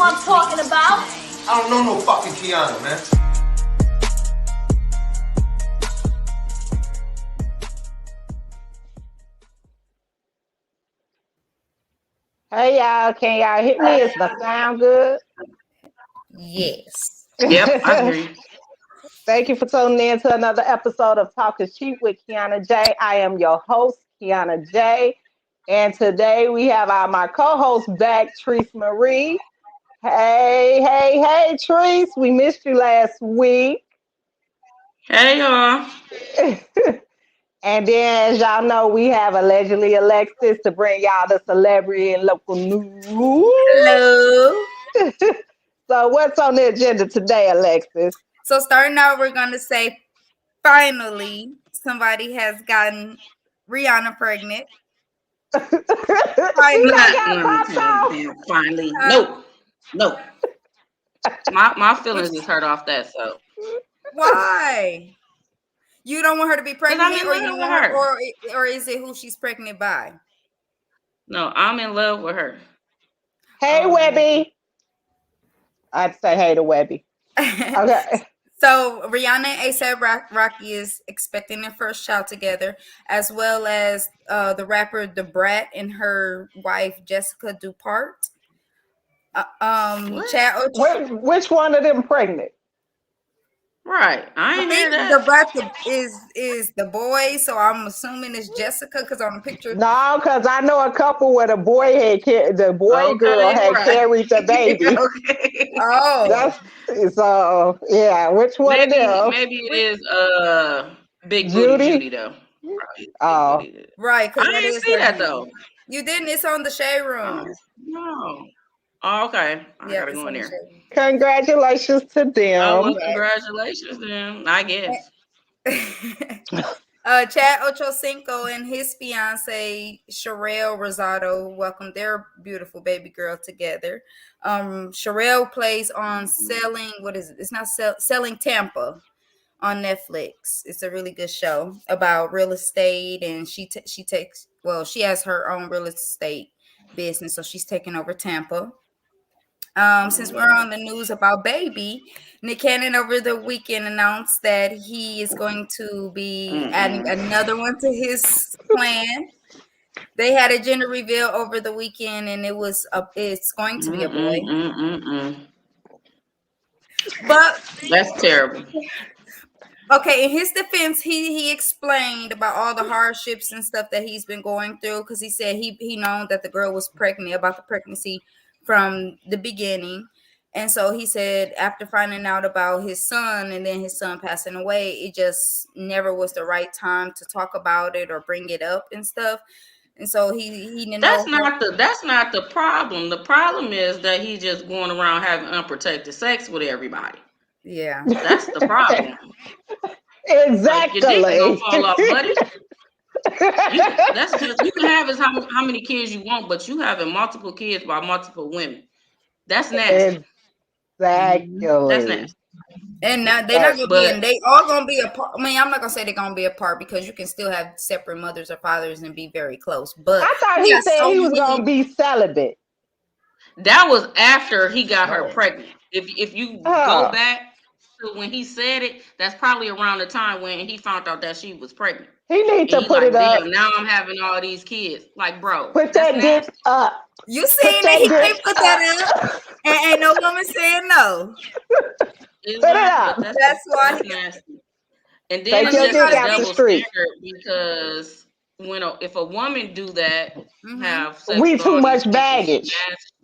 I'm talking about. I don't know no fucking Kianna, man. Hey y'all, can y'all hear me? Is the sound good? Yes. Yep, I hear you. Thank you for tuning in to another episode of Talking Cheap with Kianna J. I am your host, Kianna J. And today we have my co-host back, Treese Marie. Hey, Treese. We missed you last week. Hey, y'all. And then, as y'all know, we have allegedly Alexis to bring y'all the celebrity and local news. Hello. So what's on the agenda today, Alexis? So starting out, we're going to say, finally, somebody has gotten Rihanna pregnant. Finally. Finally. No. My feelings is hurt off that, so. Why? You don't want her to be pregnant, I'm in or you love want with her, her. or is it who she's pregnant by? No, I'm in love with her. Hey, Webby. I'd say hey to Webby. Okay. So Rihanna and A$AP Rocky is expecting their first child together, as well as the rapper Da Brat and her wife Jessica Dupart. Which one of them pregnant? Right, I ain't hear that. Da Brat is the boy, so I'm assuming it's Jessica because on the picture. No, because I know a couple where the boy girl had carried the baby. Okay. Oh, so yeah. Which one of them? Maybe it is Big Judy? Booty Judy though. Oh, right. I didn't see that though. You didn't. It's on the Shade Room. No. Oh, okay. I gotta go in there. Congratulations to them. Oh, well, congratulations then, I guess. Chad Ochocinco and his fiance Sherelle Rosado welcomed their beautiful baby girl together. Sherelle plays on Selling. What is it? It's not Selling Tampa on Netflix. It's a really good show about real estate, and she has her own real estate business, so she's taking over Tampa. Since we're on the news about baby, Nick Cannon over the weekend announced that he is going to be adding another one to his plan. They had a gender reveal over the weekend, and it's going to be a boy. But that's terrible. Okay, in his defense, he explained about all the hardships and stuff that he's been going through, because he said he known that the girl was pregnant, about the pregnancy from the beginning. And so he said after finding out about his son and then his son passing away, it just never was the right time to talk about it or bring it up and stuff. And so he didn't that's know. That's not the problem. The problem is that he's just going around having unprotected sex with everybody. Yeah. That's the problem. Exactly. Like, your dick don't fall off, buddy. You can have how many kids you want, but you having multiple kids by multiple women. That's nasty. Exactly. That's nasty. And now they're not gonna be, and they all gonna be apart. I mean, I'm not gonna say they're gonna be apart, because you can still have separate mothers or fathers and be very close. But I thought he said he was gonna be celibate. That was after he got her pregnant. If you go back to when he said it, that's probably around the time when he found out that she was pregnant. He needs to put it up. Now I'm having all these kids. Like, bro, put that dick up. You seen that he can't put that up, and ain't no woman saying no. Put it up. That's why. Nasty. And then it's just a double standard, because if a woman do that, have sex we with too all much these baggage.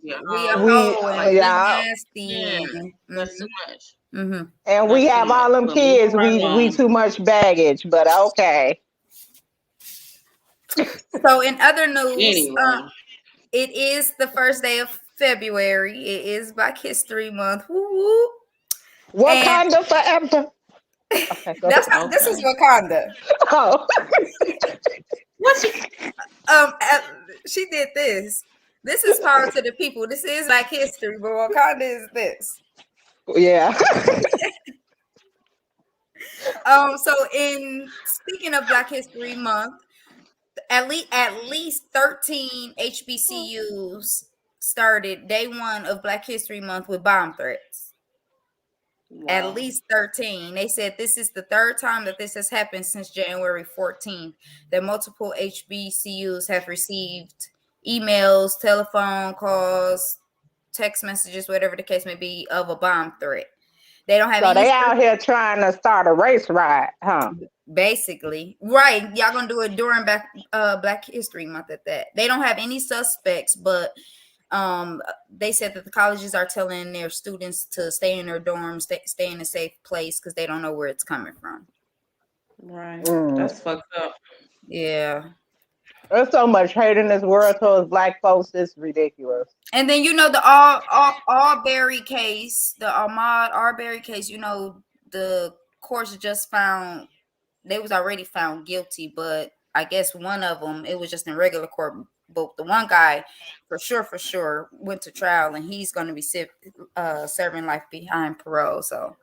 Nasty. That's too much. And we have all them kids. We too much baggage. But okay. So in other news, it is the first day of February. It is Black History Month. Woo-woo. Wakanda forever. Okay, this is Wakanda. Oh. She did this. This is power to the people. This is Black history, but Wakanda is this. Yeah. So in speaking of Black History Month, at least 13 HBCUs started day one of Black History Month with bomb threats. Wow. At least 13. They said this is the third time that this has happened since January 14th, that multiple HBCUs have received emails, telephone calls, text messages, whatever the case may be, of a bomb threat. They don't have So any. they out here trying to start a race riot, huh? Basically, right? Y'all gonna do it during Black History Month at that. They don't have any suspects, but they said that the colleges are telling their students to stay in their dorms, stay in a safe place because they don't know where it's coming from. Right. Mm. That's fucked up. Yeah. There's so much hate in this world towards Black folks. It's ridiculous. And then the Arbery case, the Ahmaud Arbery case. The courts just found they was already found guilty, but I guess one of them, it was just in regular court. But the one guy, for sure, went to trial, and he's going to be serving life behind parole. So,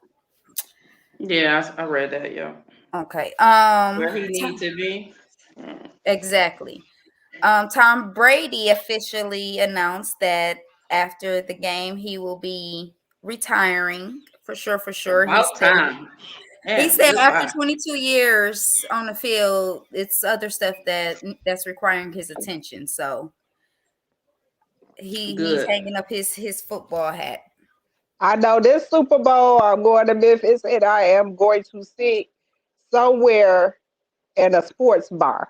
Yeah, I read that. Yeah. okay. Where he needs to be. Exactly. Tom Brady officially announced that after the game he will be retiring for sure. About time. He Yeah, said after goodbye. 22 years on the field, it's other stuff that's requiring his attention. So he's Good. hanging up his football hat. I know this Super Bowl, I'm going to Memphis and I am going to sit somewhere in a sports bar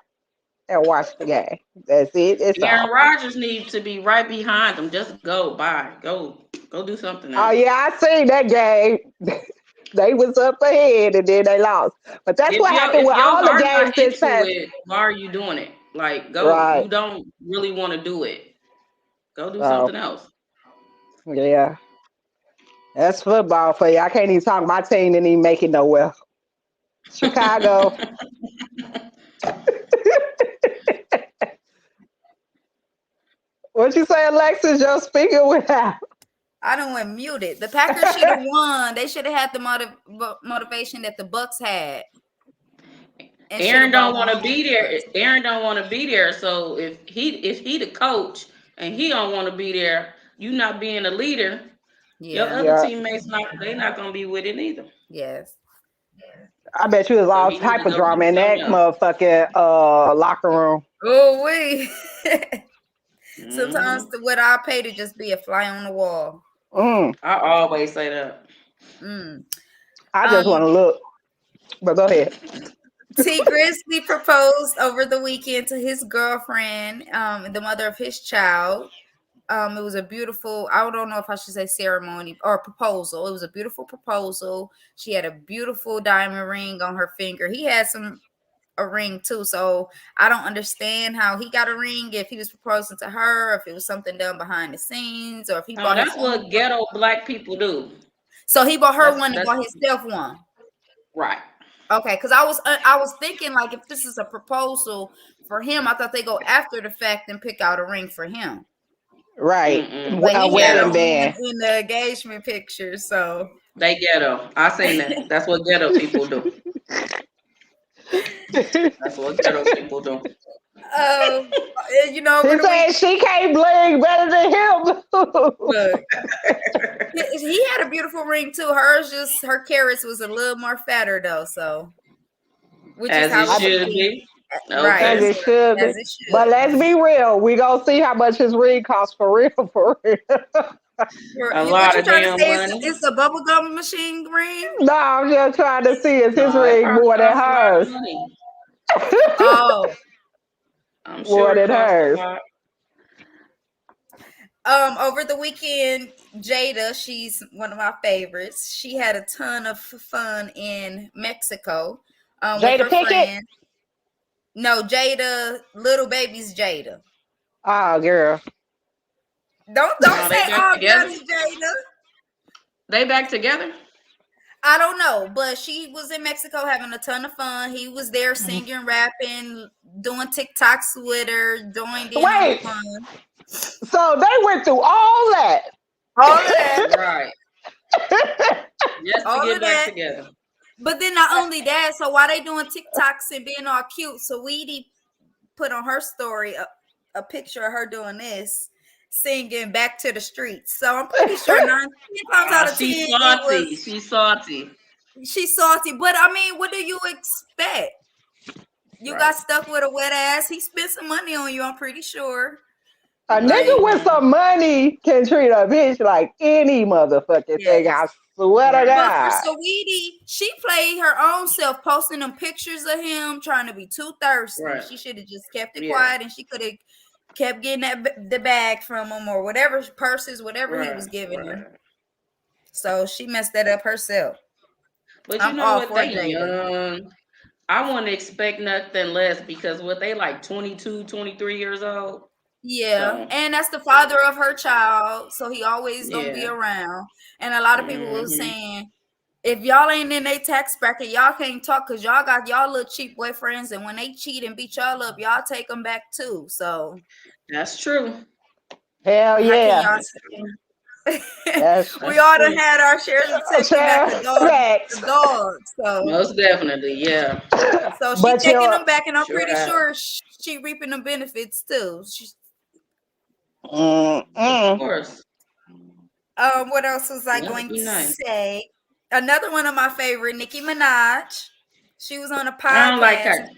and watch the game. That's it. It's Aaron all. Rodgers needs to be right behind him. Just go by. Go do something Oh else. yeah, I seen that game. They was up ahead and then they lost. But that's what happened If with your all the heart games not this into past. it, why are you doing it? Like go, Right. you don't really want to do it. Go do So something else. yeah, that's football for you. I can't even talk. My team didn't even make it nowhere. Chicago. What you say, Alexis? Your speaker went out. I don't went muted. The Packers should have won. They should have had the motivation that the Bucks had. And should Aaron have don't brought want to Mahomes be there. first. Aaron don't want to be there. So if he the coach and he don't want to be there, you not being a leader, your Yeah. other Yeah, teammates not gonna be with it either. Yes. I bet you was So all he need type to of go do drama in something that else. motherfucking locker room. Oh, we. Sometimes Hmm. what I pay to just be a fly on the wall. Mm, I always say that. Mm. I just want Um, to look. But go ahead. T Grizzly proposed over the weekend to his girlfriend, the mother of his child. It was a beautiful, I don't know if I should say ceremony or proposal. It was a beautiful proposal. She had a beautiful diamond ring on her finger. He had a ring too. So I don't understand how he got a ring, if he was proposing to her, if it was something done behind the scenes, or if he No, bought his that's own what one. ghetto black people do. So he bought her one and That's bought himself one. right. Okay, because I was thinking, like, if this is a proposal for him, I thought they go after the fact and pick out a ring for him. Right. Mm-mm. But A he had a wedding ring band. in the engagement picture, so They ghetto. I seen that. That's what ghetto people do. That's what ghetto people do. um, over He the week, said she can't bling better than him. look, he had a beautiful ring too. Her carrots was a little more fatter though, so which is As how it it should should be, be. right? As Okay. it should As be. it But should. let's be real. We gonna see how much his ring costs for real, for real. A What lot you of trying to damn say? money. It's a bubblegum machine ring? No, I'm just trying to see is his No, it ring probably more than costs a lot of hers. money. Oh, I'm More sure it than costs a hers. lot. over the weekend, Jada, she's one of my favorites. She had a ton of fun in Mexico, with Jada her Pickett? friend. No, Jada, little baby's Jada. Oh, girl. Don't No, say, they back "Oh, together. that's Jada." They back together. I don't know, but she was in Mexico having a ton of fun. He was there singing, rapping, doing TikToks with her, joined in on the Wait, fun. so they went through all that. All of that, Right. Just to all get of back that. together. But then not only that, so while they doing TikToks and being all cute, Saweetie put on her story a picture of her doing this, singing "Back to the Streets." So I'm pretty sure 9 times out of 10 She's it salty. was. She's salty. She's salty, but I mean, what do you expect? You got stuck with a wet ass. He spent some money on you. I'm pretty sure. A nigga Like, with some money can treat a bitch like any motherfucking thing. I yes. swear to But for God. Saweetie, she played her own self, posting them pictures of him trying to be too thirsty. Right. She should have just kept it Yeah. quiet, and she could have kept getting the bag from him or whatever purses, whatever he was giving her. So she messed that up herself. But you know what? They young. I wouldn't expect nothing less because what they like 22, 23 years old. Yeah, and that's the father of her child, so he always gonna be around. And a lot of people were saying, if y'all ain't in their tax bracket, y'all can't talk because y'all got y'all little cheap boyfriends, and when they cheat and beat y'all up, y'all take them back too. So that's true. Hell yeah. We all done had our shares of taking back the dog. So most definitely, yeah. So she taking them back, and I'm pretty sure she reaping the benefits too. Of course. What else was I going to say? Another one of my favorite, Nicki Minaj. She was on a podcast. I don't like her.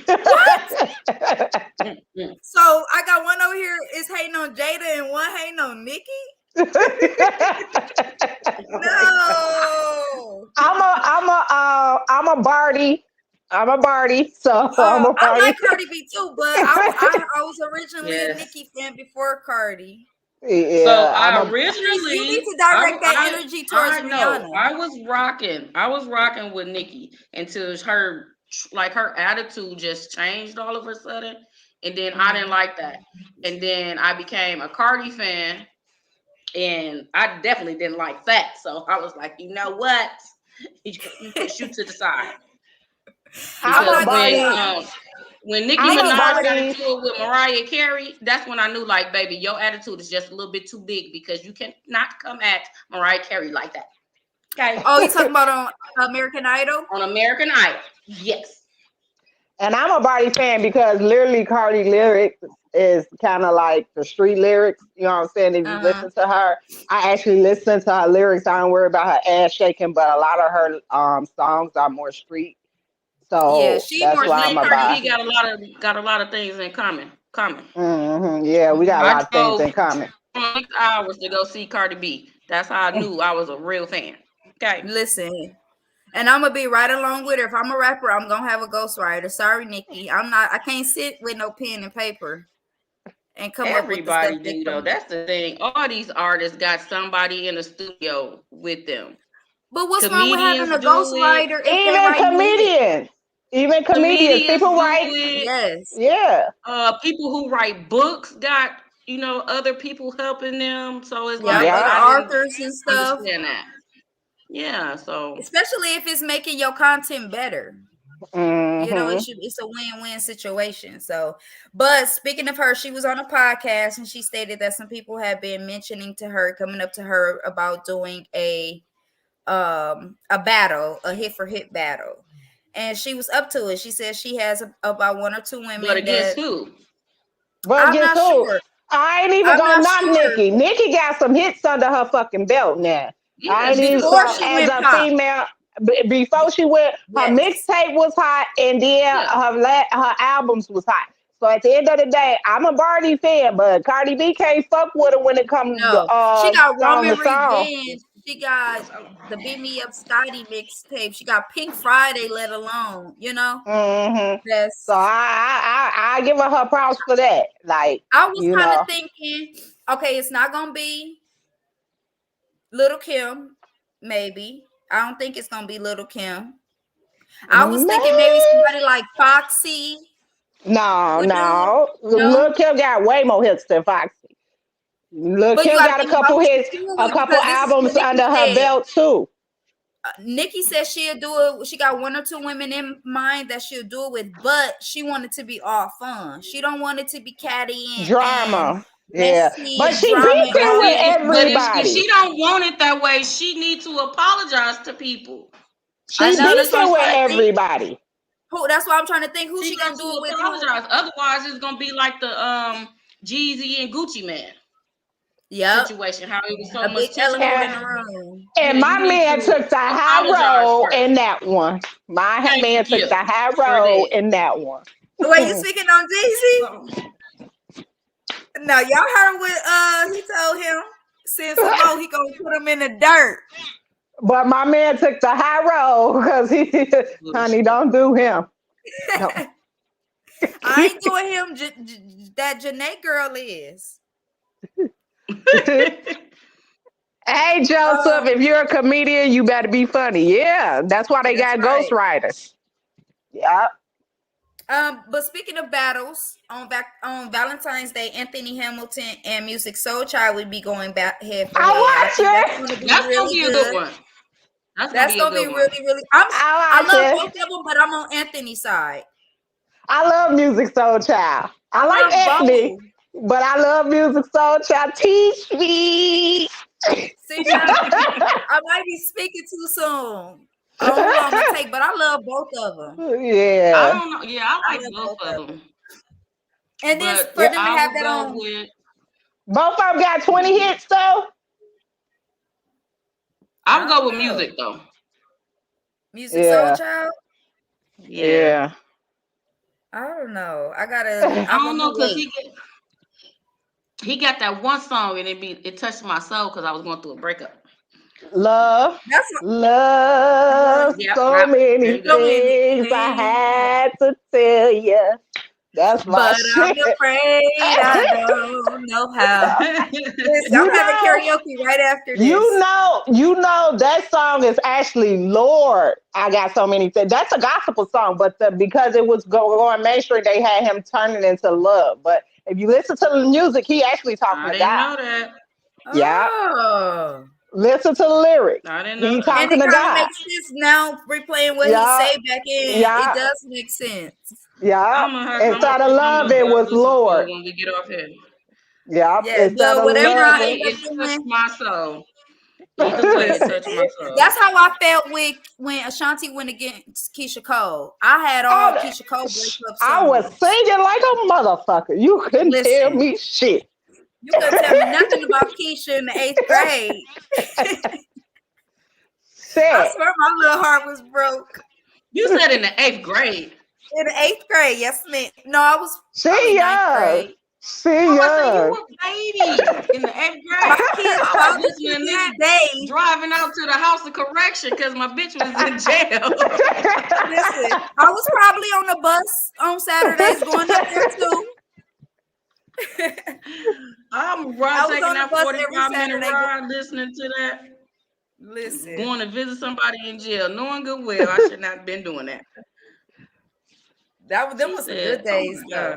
What? So I got one over here is hating on Jada and one hating on Nicki. No. I'm a Barty. I'm a Barty. So I'm a Barty. I like Cardi B too, but I was originally a Nicki fan before Cardi. Yeah, so I originally you need to direct that energy towards Rihanna. I was rocking with Nicki until her attitude just changed all of a sudden, and then I didn't like that, and then I became a Cardi fan, and I definitely didn't like that. So I was like, you know what, you push you to the side. Because when Nicki Minaj got into it with Mariah Carey, that's when I knew, like, baby, your attitude is just a little bit too big because you cannot come at Mariah Carey like that. Okay. Oh, you talking about on American Idol? On American Idol, yes. And I'm a Barty fan because literally Cardi lyrics is kind of like the street lyrics. You know what I'm saying? If you listen to her, I actually listen to her lyrics. I don't worry about her ass shaking, but a lot of her songs are more street. So yeah, she that's more why I'm about. He got a lot of things in common. Yeah, we got a lot of things in common. 6 hours to go see Cardi B. That's how I knew I was a real fan. Okay, listen, and I'm gonna be right along with her. If I'm a rapper, I'm gonna have a ghostwriter. Sorry, Nicki, I can't sit with no pen and paper and come up with the stuff. Everybody do though. That's the thing. All these artists got somebody in the studio with them. But what's wrong with having a ghostwriter? Even comedians, people write. Yes. Yeah. People who write books got, other people helping them. So it's authors and stuff. Understand that. Yeah. So especially if it's making your content better. It's a win-win situation. So, but speaking of her, she was on a podcast and she stated that some people have been coming up to her about doing a battle, a hit for hit battle. And she was up to it. She said she has about 1 or 2 women. But against who? But against who? Sure. I ain't even gonna knock Nicki. Nicki got some hits under her fucking belt now. Yeah, I ain't even as a female. Before she went, her mixtape was hot, and then her albums was hot. So at the end of the day, I'm a Barty fan, but Cardi B can't fuck with her when it comes to she got Roman Revenge. She got the Beat Me Up Scotty mixtape. She got Pink Friday, let alone, Yes. So I give her props for that. Like, I was kind of thinking, okay, it's not gonna be Little Kim, maybe. I don't think it's gonna be Little Kim. I was thinking maybe somebody like Foxy. No. Little Kim got way more hits than Foxy. Lil' Kim got a couple hits, a couple albums under her belt too. Nicki said she'll do it. She got 1 or 2 women in mind that she'll do it with, but she wanted to be all fun. She don't want it to be catty and drama. But she beefing with everybody. But if she don't want it that way, she needs to apologize to people. She's beefing with everybody. That's why I'm trying to think who she gonna do it with. Apologize. Otherwise, it's gonna be like the Jeezy and Gucci Man Yep. situation. How it was so A much big tension elephant And, in going the on. room. Yeah, and my you need man to took the high apologize road first. in that one. My Thank man took you. the high Sure road did. in that one. Wait, you speaking on Jeezy? So, No, y'all heard what he told him? Send some more, he gonna put him in the dirt. But my man took the high road because honey, bullshit. don't do him. No. I ain't doing him. That Janae girl is. Hey Joseph, Um, if you're a comedian, you better be funny. Yeah, that's why they that's got right. ghostwriters. Yeah, But speaking of battles, on Valentine's Day, Anthony Hamilton and Music Soul Child would be going back head for head. I I think that's watch going to it. be That's gonna really be a good good. one. That's gonna That's be a going to be good one. really, really. I I watch love both it. of them, but I'm on Anthony's side. I love Music Soul Child. I I like love Anthony, both. but I love Music Soul Child. Teach me. See now, I might be speaking too soon on who I'm gonna take, but I love both of them. I Yeah, don't know. Yeah, I I like love both both of of them, them. And then but for yeah. them to I have would that go on with. Both of them got 20 hits though. I would I go don't with know. music though. Music Soul Yeah, Child? Yeah, yeah. I don't know. I I want don't to know because wait. he got that one song and it touched my soul because I was going through a breakup. Love, That's love, what Yep, so yep. There many you so go. many things I things. had to tell you. That's my But I'm shit. afraid I don't know how. Listen, I'm You having know, karaoke right after this. you know that song is actually Lord. I got so many things. That's a gospel song, but because it was going mainstream, they had him turn it into love. But if you listen to the music, he actually talking I to didn't God. know that. Yeah, Oh. listen to the lyrics. I didn't know He that. And talking it to kind of God. makes sense now, replaying what he Yeah, said back in. It yeah, does make sense. yeah. I'm gonna Instead of I'm love, gonna it was listen to Lord. it when we get off here. Yeah, Yeah, instead but of whatever Either I love, way, end up it touched doing, my soul. Either way, it listen, touched my soul. that's how I felt with when Ashanti went against Keisha Cole. I had all I, Keisha Cole breakup I was songs. singing like a motherfucker. You couldn't tell Listen, me shit. you couldn't tell me nothing about Keisha in the eighth grade. I Shit. swear my little heart was broke. You said in the eighth grade. In the eighth grade, yes, ma'am. No, I was probably She ninth young. grade. I She was saying you young. were a baby in the eighth My grade. kids I was talking to listening to this that day. driving out to the house of correction because my bitch was in jail. Listen, I was probably on the bus on Saturdays going up there too. I'm I was taking on the that bus every 45-minute Saturday. ride, listening to that, Listen, going to visit somebody in jail, knowing good well I should not have been doing that. them She was some good said, "Oh days my though.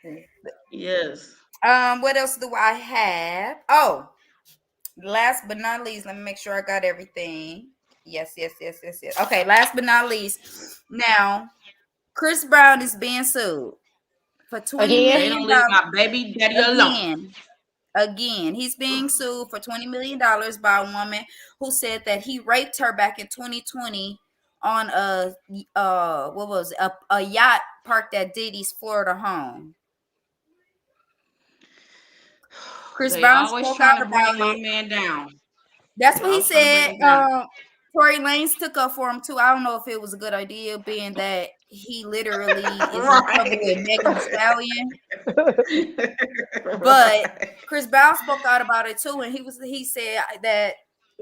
God, yes." What else do I have? Oh, last but not least, let me make sure I got everything. Yes, yes, yes, yes, yes. Okay, last but not least. Now, Chris Brown is being sued for $20 Again? They don't million leave my baby daddy alone. again. Again, he's being sued for $20 million by a woman who said that he raped her back in 2020 on what was it? A yacht parked at Diddy's Florida home. Chris They Brown always spoke trying out to bring about my it. man down. That's They what he always trying to bring said. him down. Tory Lanez took up for him too. I don't know if it was a good idea, being that he literally is in trouble with Right. Megan Thee Stallion. But Right. Chris Brown spoke out about it too, and he said that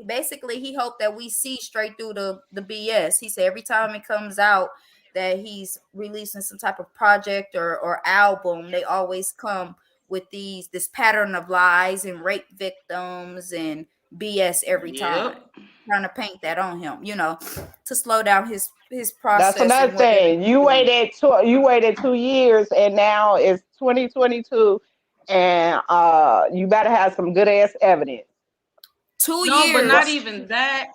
basically he hoped that we see straight through the BS. He said every time it comes out that he's releasing some type of project or album, they always come with this pattern of lies and rape victims and BS every time, Yep. trying to paint that on him, to slow down his That's process another and whatever thing. he's doing. You waited 2 years and now it's 2022 and you better have some good ass evidence. Two No, but not years, even that.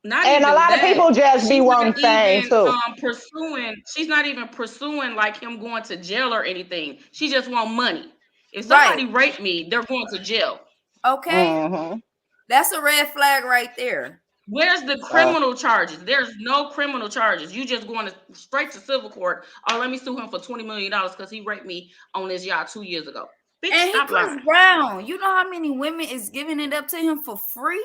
Not And a even lot of that. people just be She's not wanting fame even too. pursuing. She's not even pursuing like him going to jail or anything. She just want money. If right? somebody raped me, they're going to jail. Okay, Hmm. that's a red flag right there. Where's the So criminal charges? There's no criminal charges. You just going to straight to civil court. Oh, let me sue him for $20 million because he raped me on this yacht 2 years ago. Bitch, And he stop Chris lying. Brown. You know how many women is giving it up to him for free?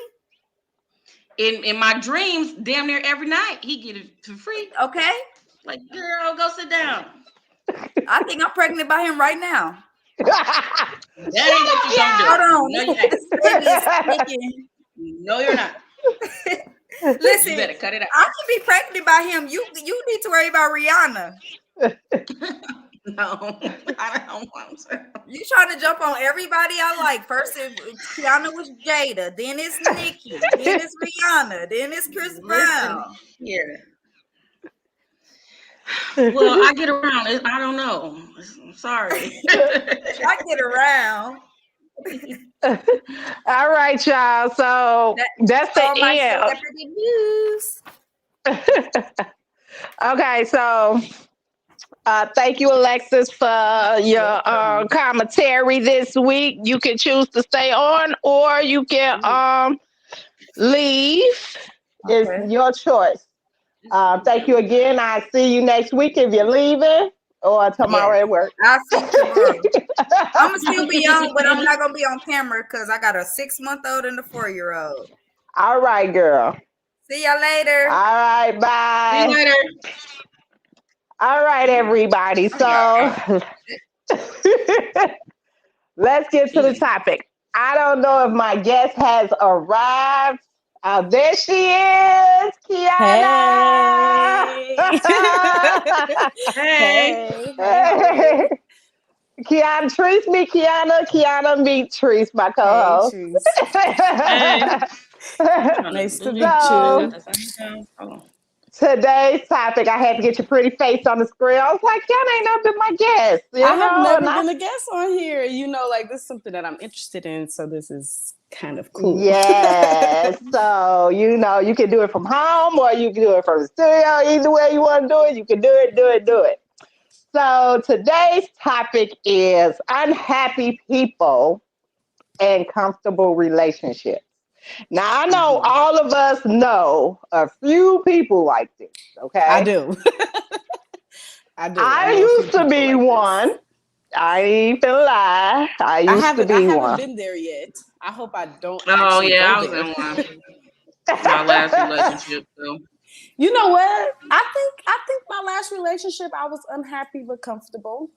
In my dreams, damn near every night, he get it for free. Okay. Like, girl, go sit down. I think I'm pregnant by him right now. That ain't what you gonna do. Hold on. No, you ain't. This baby is speaking. No, you're not. Listen, You better cut it out. I can be pregnant by him. You need to worry about Rihanna. No, I don't want to. You trying to jump on everybody I like. First, Kianna was Jada. Then it's Nicki. Then it's Rihanna. Then it's Chris Brown. Here. Well, I get around. I don't know. I'm sorry. I get around. All right, y'all. So that's the all my end. celebrity news. Okay, so thank you, Alexis, for your commentary this week. You can choose to stay on or you can leave. Okay. It's your choice. Thank you again. I'll see you next week if you're leaving or tomorrow at work. I'll see you tomorrow. I'm going to still be on, but I'm not going to be on camera because I got a 6-month-old and a 4-year-old. All right, girl. See y'all later. All right, bye. See you later. All right, everybody. So let's get to the topic. I don't know if my guest has arrived. There she is, Kianna. Hey. Hey. Kianna, Treese meet Kianna. Kianna meet Treese, my co-host. Nice to meet you. Today's topic, I had to get your pretty face on the screen. I was like, Kianna ain't never been my guest. I have never been a guest on here. You know, like this is something that I'm interested in. So this is kind of cool. Yes. So, you know, you can do it from home or you can do it from the studio. Either way you want to do it, you can do it. So today's topic is unhappy people and comfortable relationships. Now, I know all of us know a few people like this, okay? I do. I used to be one. I ain't gonna lie. I haven't been there yet. I hope I don't. Oh yeah, I was there. in one. My last relationship, though. You know what? I think my last relationship, I was unhappy but comfortable.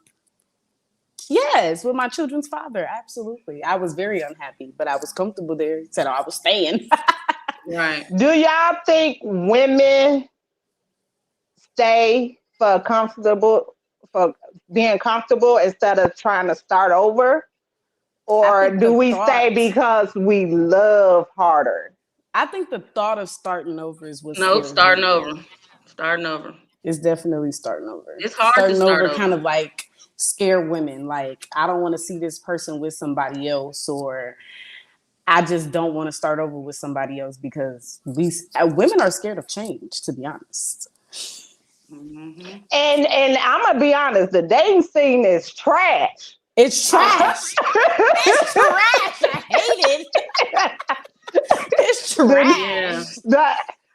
Yes, with my children's father, absolutely. I was very unhappy, but I was comfortable there. Said I was staying. Right. Do y'all think women stay for being comfortable instead of trying to start over? Or do we stay because we love harder? I think the thought of starting over is what's starting over. Starting over. It's definitely starting over. It's hard starting to start over. Kind of like scare women. Like, I don't want to see this person with somebody else, or I just don't want to start over with somebody else because women are scared of change, to be honest. Mm-hmm. And I'm gonna be honest, the dating scene is trash. It's trash. It's trash. I hate it. It's trash.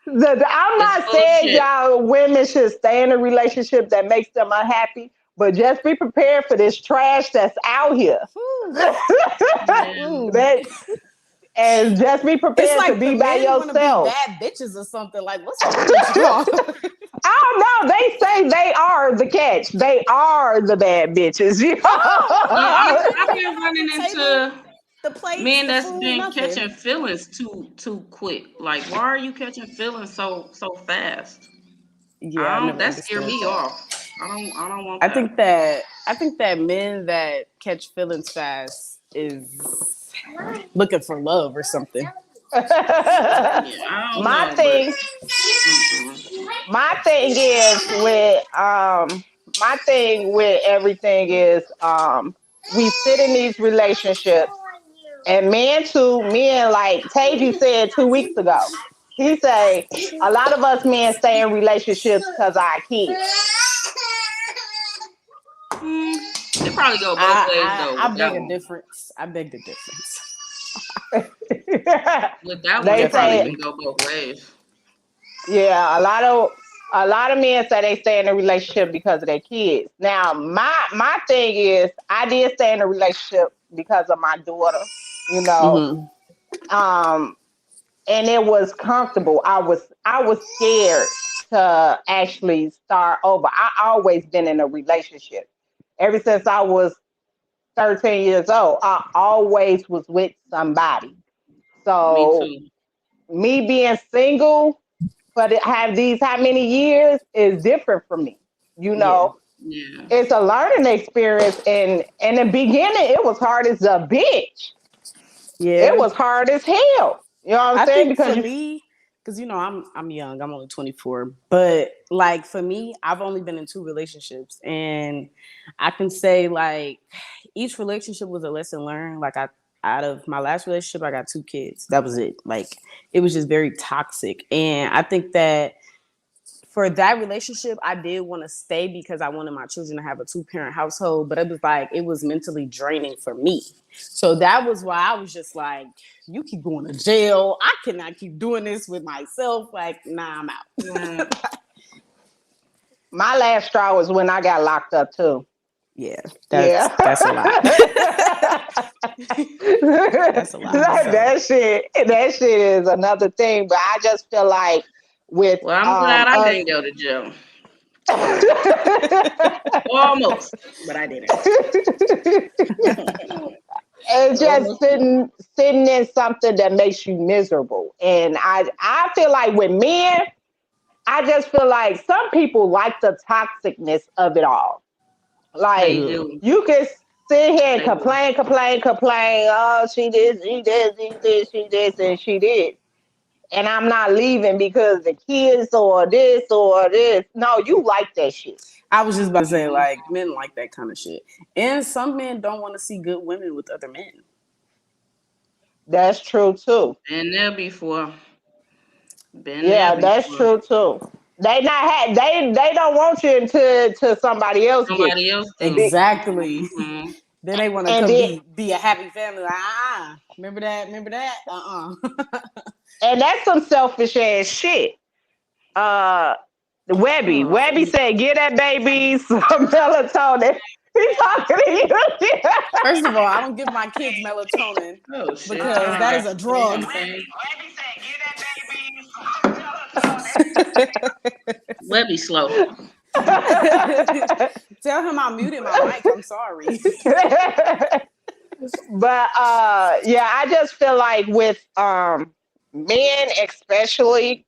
I'm not saying y'all women should stay in a relationship that makes them unhappy, but just be prepared for this trash that's out here. And just be prepared to be by yourself. Be bad bitches or something. Like, what's wrong with y'all? I don't know. They say they are the catch. They are the bad bitches. I've been running into men that's been catching feelings too quick. Like, why are you catching feelings so fast? Yeah, that scared me off. I don't want that. I think that men that catch feelings fast is looking for love or something. My thing with everything is we sit in these relationships, and men like Taji said 2 weeks ago. He said a lot of us men stay in relationships because our kids. It probably go both ways though. I beg the difference. With that one, it probably can go both ways. Yeah, a lot of men say they stay in a relationship because of their kids. Now, my thing is, I did stay in a relationship because of my daughter, you know. Mm-hmm. And it was comfortable. I was scared to actually start over. I always been in a relationship. Ever since I was 13 years old, I always was with somebody. Me So too. me being single but it have these how many years is different for me. You Yeah. know, Yeah. it's a learning experience, and in the beginning, it was hard as a bitch. It Yeah. was hard as hell. You know what I'm I saying? think Because for you, me, because I'm young, I'm only 24, but like for me, I've only been in two relationships, and I can say like each relationship was a lesson learned. Like I out of my last relationship, I got two kids. That was it. Like it was just very toxic, and I think that for that relationship, I did want to stay because I wanted my children to have a two-parent household, but it was like it was mentally draining for me. So that was why I was just like, you keep going to jail. I cannot keep doing this with myself. Like, nah, I'm out. Right. my last straw was when I got locked up too. Yeah, Yeah. that's a lot. That's a lot. Like, So that shit is another thing. But I just feel like with Well, I'm glad I us. didn't go to jail. Almost, but I didn't. It's just Almost. sitting in something that makes you miserable. And I feel like with men, I just feel like some people like the toxicness of it all. They Like ugh. do. you can sit here and They do. complain. Oh, she did, she did, and she did. And I'm not leaving because the kids or this or this. No, you like that shit. I was just about to say, Mhm. like, men like that kind of shit. And some men don't want to see good women with other men. That's true too. Been there before. Been there Yeah, that's before. true too. They don't want you until somebody else gets Somebody you. else do. Be- Exactly. Hmm. Then they want to and come then be a happy family. Like, remember that? Remember that? and that's some selfish ass shit. Uh, Oh, Webby said, "Get that baby some melatonin." He talking to you. first of all, I don't give my kids melatonin Oh shit! because Turn that back. is a Hold drug. on, thing. Webby said, "Get that baby Webby slow. Tell him I muted my mic. I'm sorry. some melatonin." But yeah, I just feel like with men especially,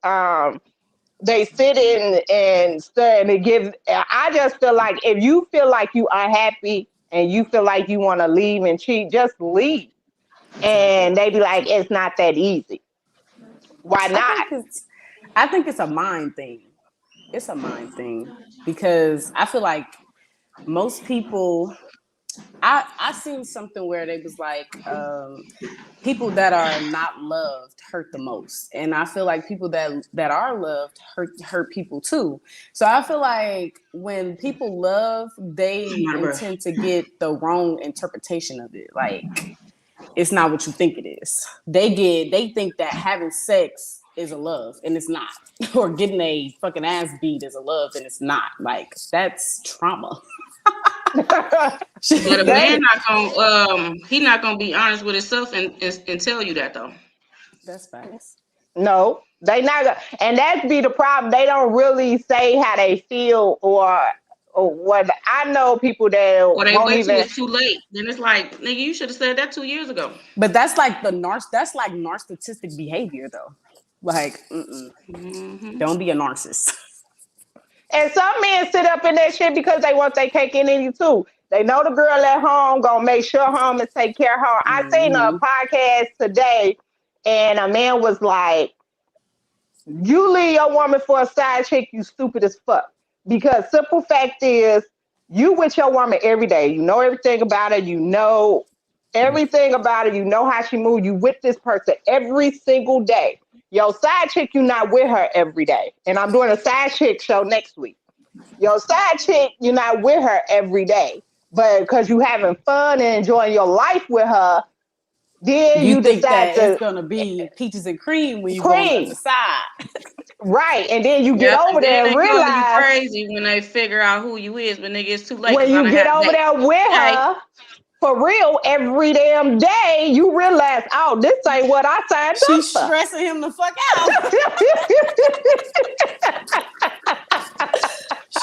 they sit in and stare and they give. I just feel like if you feel like you are happy and you feel like you want to leave and cheat, just leave. Exactly. And they be like, it's not that easy. Why I not? think it's I think it's a mind thing. It's a mind thing because I feel like most people I seen something where they was like people that are not loved hurt the most, and I feel like people that are loved hurt people too. So I feel like when people love, they I'm out of breath. intend to get the wrong interpretation of it. Like it's not what you think it is. They think that having sex is a love and it's not, or getting a fucking ass beat is a love and it's not. Like that's trauma. But a That man not gonna he not gonna be honest with himself and tell you that though. That's facts. no, they not, and that be the problem. They don't really say how they feel or what. I know people that Or they won't wait till even. it's too late. Then it's like, nigga, you should have said that 2 years ago. But that's like that's like narcissistic behavior though. Like, Hmm. don't be a narcissist. And some men sit up in that shit because they want their cake and eat it too. They know the girl at home gonna make sure home and take care of her. I seen a Mm-hmm. podcast today, and a man was like, "You leave your woman for a side chick, you stupid as fuck." Because simple fact is, you with your woman every day. You know everything about her. You know everything about her. You know how she moves. You with this person every single day. Your side chick, you not with her every day. And I'm doing a side chick show next week. Your side chick, you're not with her every day, but because you having fun and enjoying your life with her, then You you think decide that it's to gonna be peaches and cream when you go on the other cream, side. right? And then you get Yep, over and then there and they call you realize crazy when they figure out who you is, but nigga, it's too late when because I you done get had a over date. there with Hey, her, for real, every damn day, you realize, oh, this ain't what I signed up She's for. stressing him the fuck out.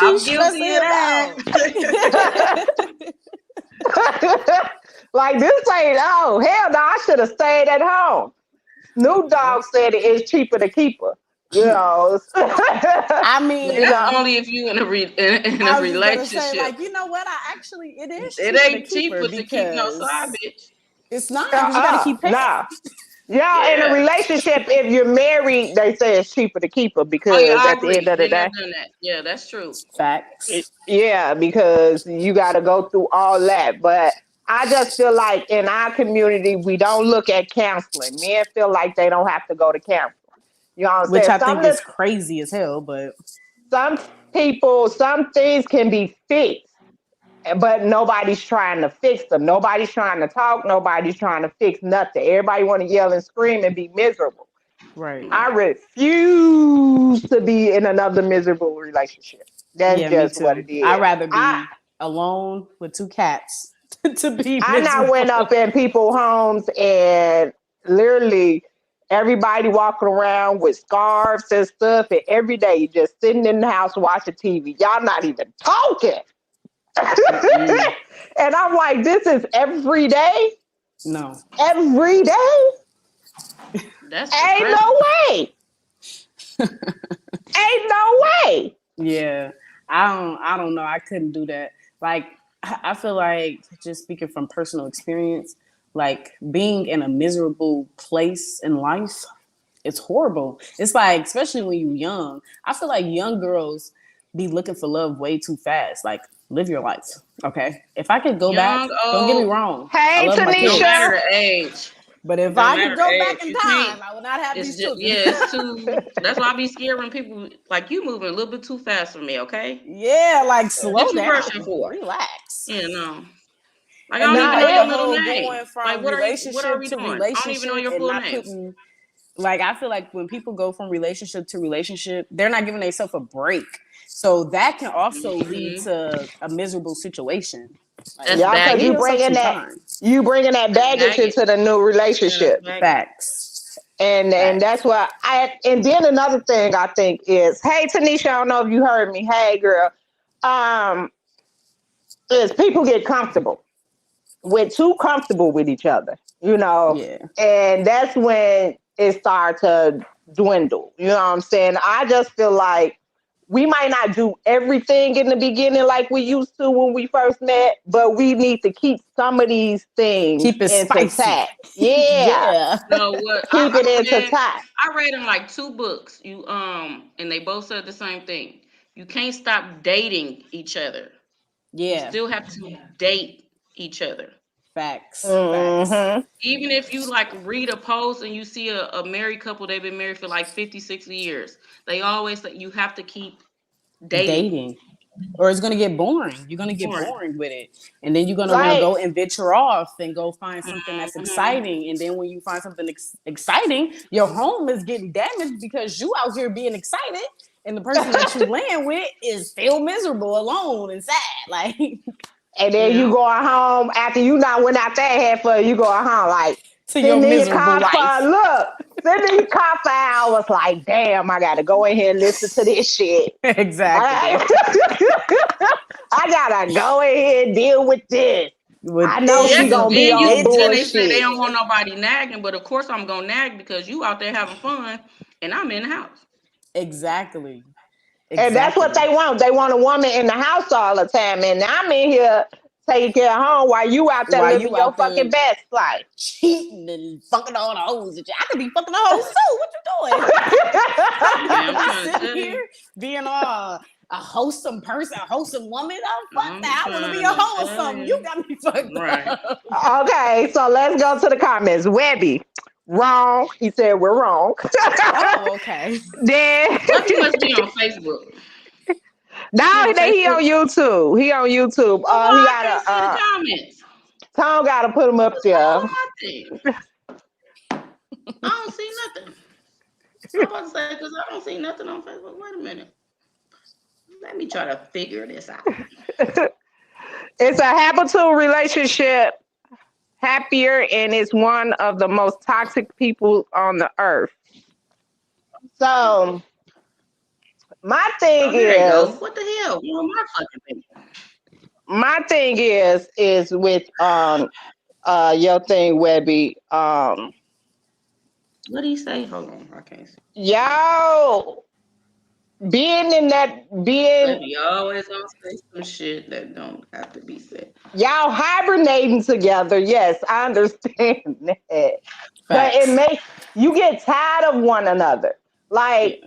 I'm She's guilty stressing of him out. Like this ain't, oh, hell no, I should have stayed at home. Snoop Dogg said it is cheaper to keep her. You know. I mean, You know. That's only if you in a in a I was just gonna say, relationship. like, you know what? It is It cheaper to ain't keep her cheaper to keep no side because bitch. it's not because you got to keep paying. Nah. Yeah, in a Yeah. relationship, if you're married, they say it's cheaper to keep her Oh yeah, because I at the end agree. of the Been there, day, done that. Yeah, that's true. Facts. yeah, because you got to go through all that. But I just feel like in our community, we don't look at counseling. Men feel like they don't have to go to counseling. You know what I'm Which saying? I think is crazy as hell, but Some people, some things can be fixed, but nobody's trying to fix them. Nobody's trying to talk. Nobody's trying to fix nothing. Everybody want to yell and scream and be miserable. right. I refuse to be in another miserable relationship. That's Yeah, me just what too. it is. I'd rather I be alone with 2 cats to be I now went up miserable. in people's homes and literally everybody walking around with scarves and stuff, and every day you just sitting in the house watching TV. Y'all not even talking. And I'm like, this is every day? No. Every day? That's Ain't depressing. no way. Ain't no way. Yeah. I don't know. I couldn't do that. Like I feel like just speaking from personal experience, like being in a miserable place in life, it's horrible. It's like, especially when you're young, I feel like young girls be looking for love way too fast. Like, live your life. Okay. If I could go back, Young, don't get me old, wrong. I Hey, love my don't kids. matter Tanisha. the age. But if Don't I could matter go the back age. in You can't. time, I would not have It's these just children. it's too. That's why I be scared when people like you moving a little bit too fast for me. Okay, Yeah, like slow what you down. rushing for? Relax. Yeah, no. Like I And don't then Nah, even know like your the it, middle whole name. going Like from what are relationship we to doing? I don't even know relationship your and full not name. putting, like, I feel like when people go from relationship to relationship, they're not giving themselves a break. So that can also lead Mm-hmm. to a miserable situation. Like, That's y'all, because give baggage. yourself some time. you bringing that That's baggage baggage. into the new Yeah, that's relationship. baggage. Facts. And Facts. that's why and then another thing I think is, hey Tanisha, I don't know if you heard me. Hey girl. Um, is people get comfortable. We're too comfortable with each other, you know, Yeah. and that's when it starts to dwindle. You know what I'm saying? I just feel like we might not do everything in the beginning like we used to when we first met, but we need to keep some of these things Keep it spicy. intact. Yeah, Yeah. No, what keep it man, intact. I read in like 2 books. You and they both said the same thing. You can't stop dating each other. You Yeah. still have to date each other. Facts. Facts. Hmm. Even if you like read a post and you see a married couple, they've been married for like 50, 60 years. They always say you have to keep dating. Dating. Or it's gonna get boring. You're gonna get Boring. boring with it, and then you're gonna want to Like, go and venture off and go find something that's Mhm. exciting. And then when you find something exciting, your home is getting damaged because you out here being excited, and the person that you land with is still miserable, alone, and sad. Like, and then you Yeah. going home after you not went out that head for you going home like to your sitting in your miserable car life. for look, sitting in your car for hours like, damn, I gotta go in here and listen to this shit. Exactly. I gotta go in here and deal with this. With I know Yeah, she this because gonna be then on they say they bullshit. don't want nobody nagging, but of course I'm gonna nag because you out there having fun and I'm in the house. exactly, And that's what exactly. they want. They want a woman in the house all the time. And I'm in here taking care of home while you out there While living you your out fucking there best life. cheating and fucking all the hoes, I could be fucking the hoes too. What you doing? I'm Man, not I'm be trying to sitting tell you. here being all a wholesome person, a wholesome woman. Oh, fuck I'm that. I want to be trying a to hoe or tell something. You you. got me fucked Right. up. Okay, so let's go to the comments. Webby, wrong. He said we're wrong. Oh, okay. Then Well, he must be on Facebook. He now on he Facebook? on YouTube. He on YouTube. Well, He why I got can't see the a comments? Tom got to put him up What's wrong there. with my thing? I don't see nothing. I'm about to say because I don't see nothing on Facebook. Wait a minute. Let me try to figure this out. It's a habitual relationship happier and is one of the most toxic people on the earth. So my Oh, thing there they go. is, What the hell? You know my fucking baby. my thing is with your thing, Webby. What do you say? Hold on, I can't see. Y'all being in that being Baby, you always gonna say some shit that don't have to be said. y'all hibernating together. Yes, I understand that. But it Facts. makes you get tired of one another. Yeah. Like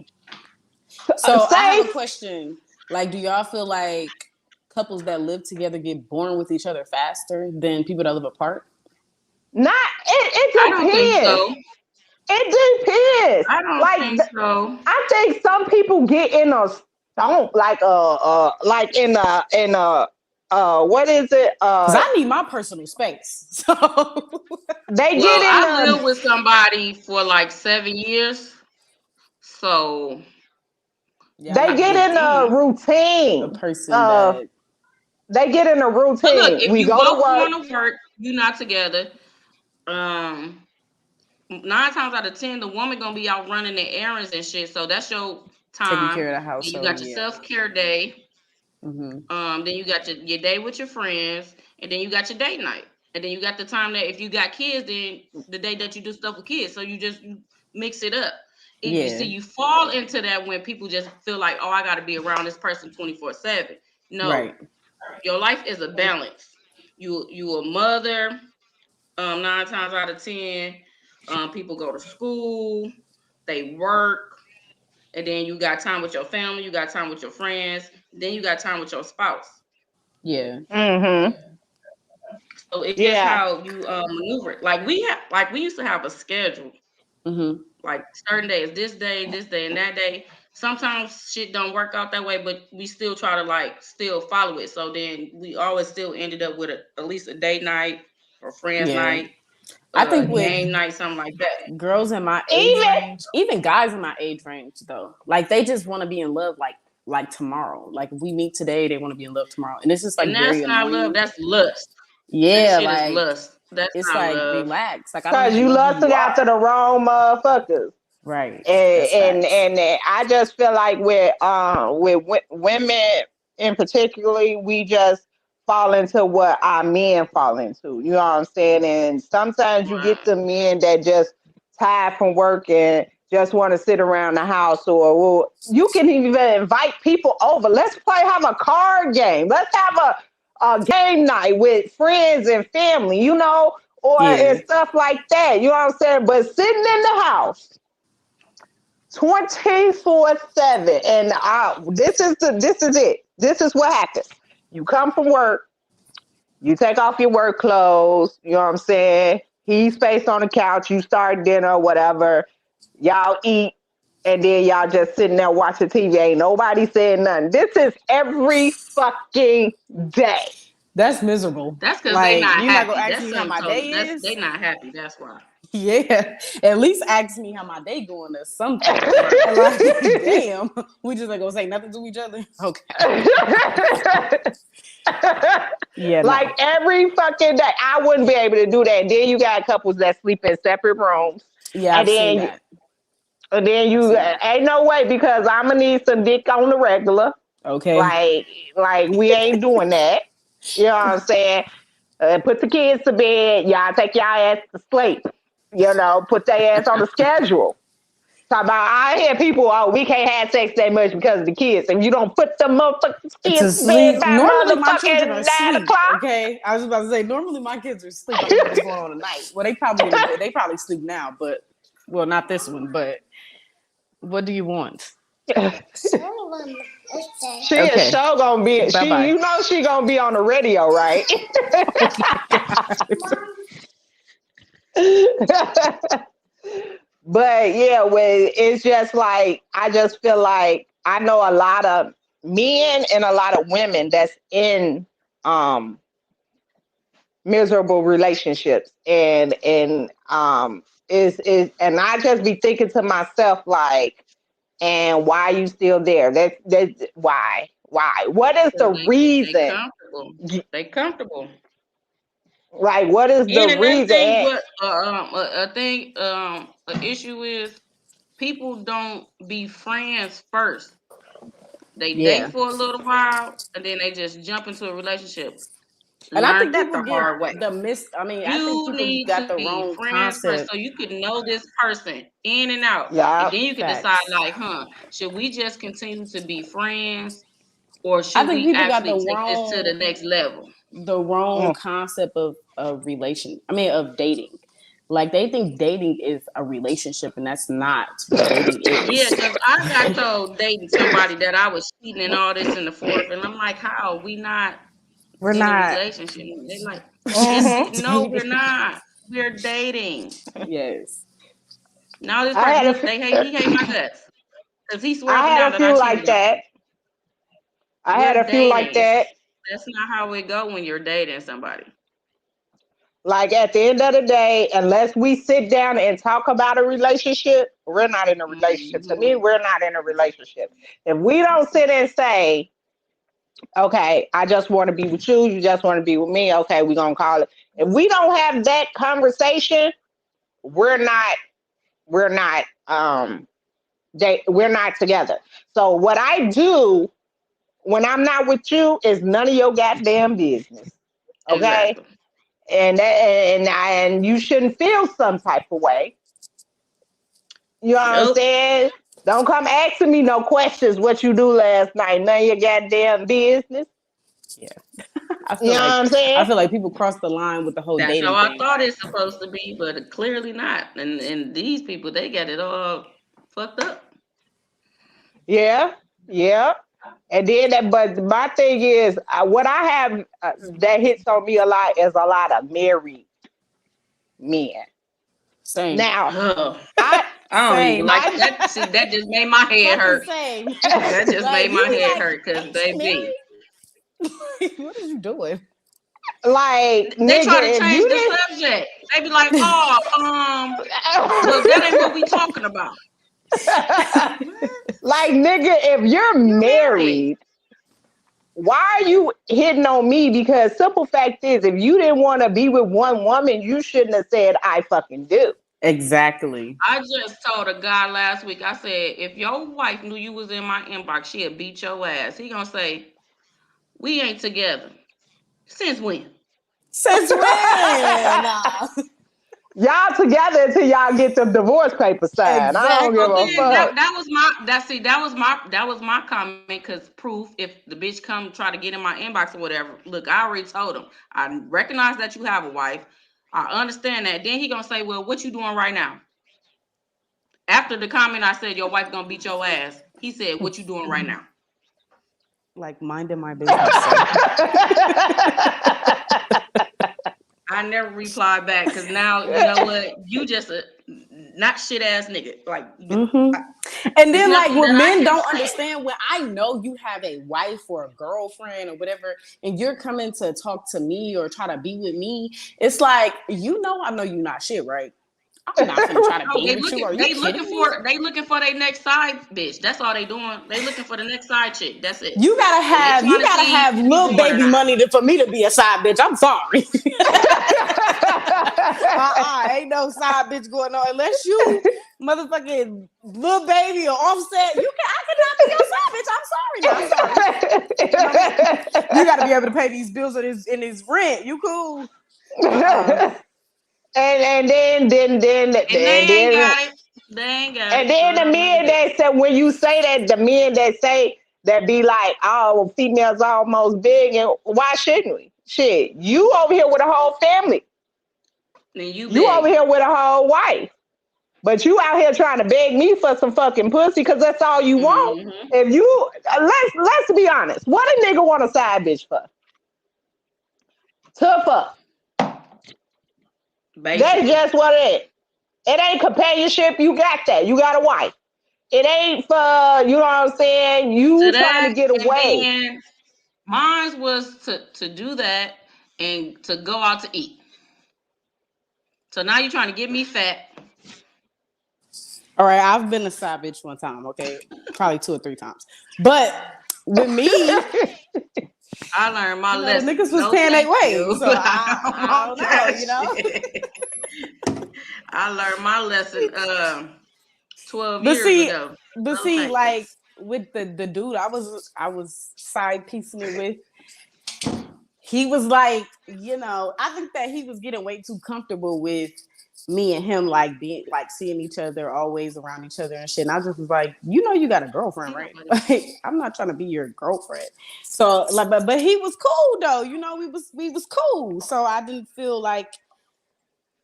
So I have say a question. Like, do y'all feel like couples that live together get bored with each other faster than people that live apart? not I it don't think depends. so. It depends. I don't Like think so. I think some people get in a don't like in a what is it? Because I need my personal space. So They get Well, in I a lived with somebody for like 7 years, so yeah, they not get with in a a routine. person Uh that they get in a but look, routine. if We you go to both work. going to work, you're not together. Um, 9 times out of 10, the woman gonna be out running the errands and shit. So that's your taking time. care of the Then you household. got your Yeah. self care day. Mm-hmm. Then you got your day with your friends, and then you got your date night, and then you got the time that if you got kids, then the day that you do stuff with kids. So you mix it up. You see, Yeah. you fall into that when people just feel like, oh, I got to be around this person 24/7. No, Right. your life is a balance. You a mother. 9 times out of 10, people go to school, they work, and then you got time with your family, you got time with your friends, then you got time with your spouse. Yeah. Mhm. So it's just Yeah. how you maneuver it. Like we used to have a schedule. Mm-hmm. Like certain days, this day, and that day. Sometimes shit don't work out that way, but we still try to like still follow it. So then we always still ended up with at least a date night or friends Yeah. night, I think with game night, something like that. girls in my age Even range, even guys in my age range though, like they just want to be in love like tomorrow. Like if we meet today, they want to be in love tomorrow. And it's just And like very that's not love, annoying. that's lust. That Yeah, shit is like lust. That's it's not like love. relax. Like I don't because even you know who you lusting after are. the wrong motherfuckers. Right. and That's facts. I just feel like with women in particularly, we just fall into what our men fall into. You know what I'm saying? And sometimes you get Right. the men that just tired from work and just want to sit around the house, or well, you can even invite people over. Let's have a card game. Let's have a game night with friends and family. Or and Yeah. stuff like that. You know what I'm saying? But sitting in the house 24/7. And this is it. This is what happens. You come from work, you take off your work clothes, you know what I'm saying? He's spaced on the couch, you start dinner, whatever. Y'all eat, and then y'all just sitting there watching TV. Ain't nobody saying nothing. This is every fucking day. That's miserable. That's because they Like not you're not gonna happy. ask That's me how something my totally. day That's they is. not happy. That's why. Yeah. At least ask me how my day going or something. Right. Like, damn. We just like gonna say nothing to each other. Okay. Yeah, Like no. every fucking day. I wouldn't be able to do that. Then you got couples that sleep in separate rooms. Yeah, And I've seen then that. I've you seen that. ain't no way, because I'm gonna need some dick on the regular. Okay. Like we ain't doing that. You know what I'm saying? Put the kids to bed. Y'all take y'all ass to sleep. Put their ass on the schedule. Talk about I hear people, oh, we can't have sex that much because of the kids. If you don't put the motherfucking To kids to bed sleep. by Normally my children motherfucking are 9 o'clock. asleep. Okay. I was about to say normally my kids are asleep. I don't know what's going on tonight. Well, they probably in the bed. They probably sleep now, but well, not this one, but what do you want? She is Okay. sure gonna be Bye bye. she gonna be on the radio, right? Oh my god. But yeah, when it's just like I just feel like I know a lot of men and a lot of women that's in um miserable relationships, and is and I just be thinking to myself like, and why are you still there? That's why what is the Because they reason? comfortable. They comfortable. Like, what is the And another reason? thing, what an issue is people don't be friends first. They date Yeah. for a little while and then they just jump into a relationship. And I Learned think that people the get hard way. I think You people need got to the be wrong friends first concept. so you can know this person in and out. And Yeah. then you can decide, Facts. like, should we just continue to be friends or I should think we people got actually take this to the next level? the wrong concept of of dating. Like they think dating is a relationship and that's not what dating Yeah, is. because I got told dating somebody that I was cheating and all this in the fourth, and I'm like, how? We not We're in a not relationship. They like, no, we're dating. not. We're dating. Yes. Now this I person, had a he hate my guts. Because he swear up I and had down a that I few like cheated on him. that. I had We're a few like dating. that. That's not how it go when you're dating somebody. Like at the end of the day, unless we sit down and talk about a relationship, we're not in a relationship. To me, Mm-hmm. we're not in a relationship. If we don't sit and say, okay, I just want to be with you, you just want to be with me, okay, we're gonna call it. If we don't have that conversation, we're not we're not we're not together. So what I do when I'm not with you is none of your goddamn business. Okay? Exactly. And you shouldn't feel some type of way. You know what I'm Nope. saying? Don't come asking me no questions what you do last night. None of your goddamn business. Yeah. I You feel know what like I'm saying? people cross the line with the whole That's how dating I thing. thought it's supposed to be, but clearly not. And these people, they got it all fucked up. Yeah. Yeah. And then that, but my thing is, what I have that hits on me a lot is a lot of married men. Same. Now, Ugh. I, I don't even Same. like I, that. See, that just made my head Fucking hurt. same. That just Like made you my be head like, hurt because ain't she baby, married? What are you doing? like, they nigga, try to if change you the didn't, subject. They be like, "Oh, well, that ain't what we talking about." like, nigga, if you're You're married. married, why are you hitting on me? Because simple fact is, if you didn't want to be with one woman, you shouldn't have said, I fucking do. Exactly. I just told a guy last week. I said, if your wife knew you was in my inbox, she'd beat your ass. He gonna say, "We ain't together." Since when? Since when? Y'all together until y'all get the divorce papers signed. I don't give So a Exactly. then fuck. that was my comment because proof if the bitch come try to get in my inbox or whatever. Look, I already told him. I recognize that you have a wife. I understand that. Then he gonna say, "Well, what you doing right now?" After the comment I said your wife gonna beat your ass, he said, "What you doing right now?" Like minding my business, sir. I never replied back because now you know what you just a not shit ass nigga. Like Mm-hmm. And it's then, like, nothing what that I men can don't say. understand, when I know you have a wife or a girlfriend or whatever, and you're coming to talk to me or try to be with me, it's like, I know you're not shit, right? I'm not gonna try to Oh, be with you. Are you kidding me? they looking for their next side bitch. That's all they doing. They looking for the next side chick. That's it. You gotta And they have trying you to gotta see have if you little going or baby not. money for me to be a side bitch. I'm sorry. Ain't no side bitch going on unless you motherfucking little baby or offset. I cannot be your side bitch. I'm sorry. You gotta be able to pay these bills and his rent. You cool? And they And ain't then got it. They ain't got and it. So then it the don't make a men difference. that say when you say that, the men that say that be like, oh, well, females almost big, and why shouldn't we? Shit, you over here with a whole family. Then you You over begging. here with a whole wife. But you out here trying to beg me for some fucking pussy because that's all you want. Mm-hmm. If you let's be honest, what a nigga want a side bitch for? To fuck. That's Basically. just what it is. It ain't companionship. You got that. You got a wife. It ain't for, you know what I'm saying? To You trying to that, get and away. then mine was to do that and to go out to eat. So now you're trying to get me fat. All right, I've been a side bitch one time, okay? Probably 2 or 3 times. But with me, I learned my The lesson. niggas was No, paying their thank way, you. so I don't know, you know. I learned my lesson 12 But years see, ago. but No, see, thank like with the dude I was side piecing it with, he was like, you know, I think that he was getting way too comfortable with me and him like being like seeing each other always around each other and shit. And I just was like, you know, you got a girlfriend, right? Like, I'm not trying to be your girlfriend. So like, but he was cool though. You know, we was cool. So I didn't feel like,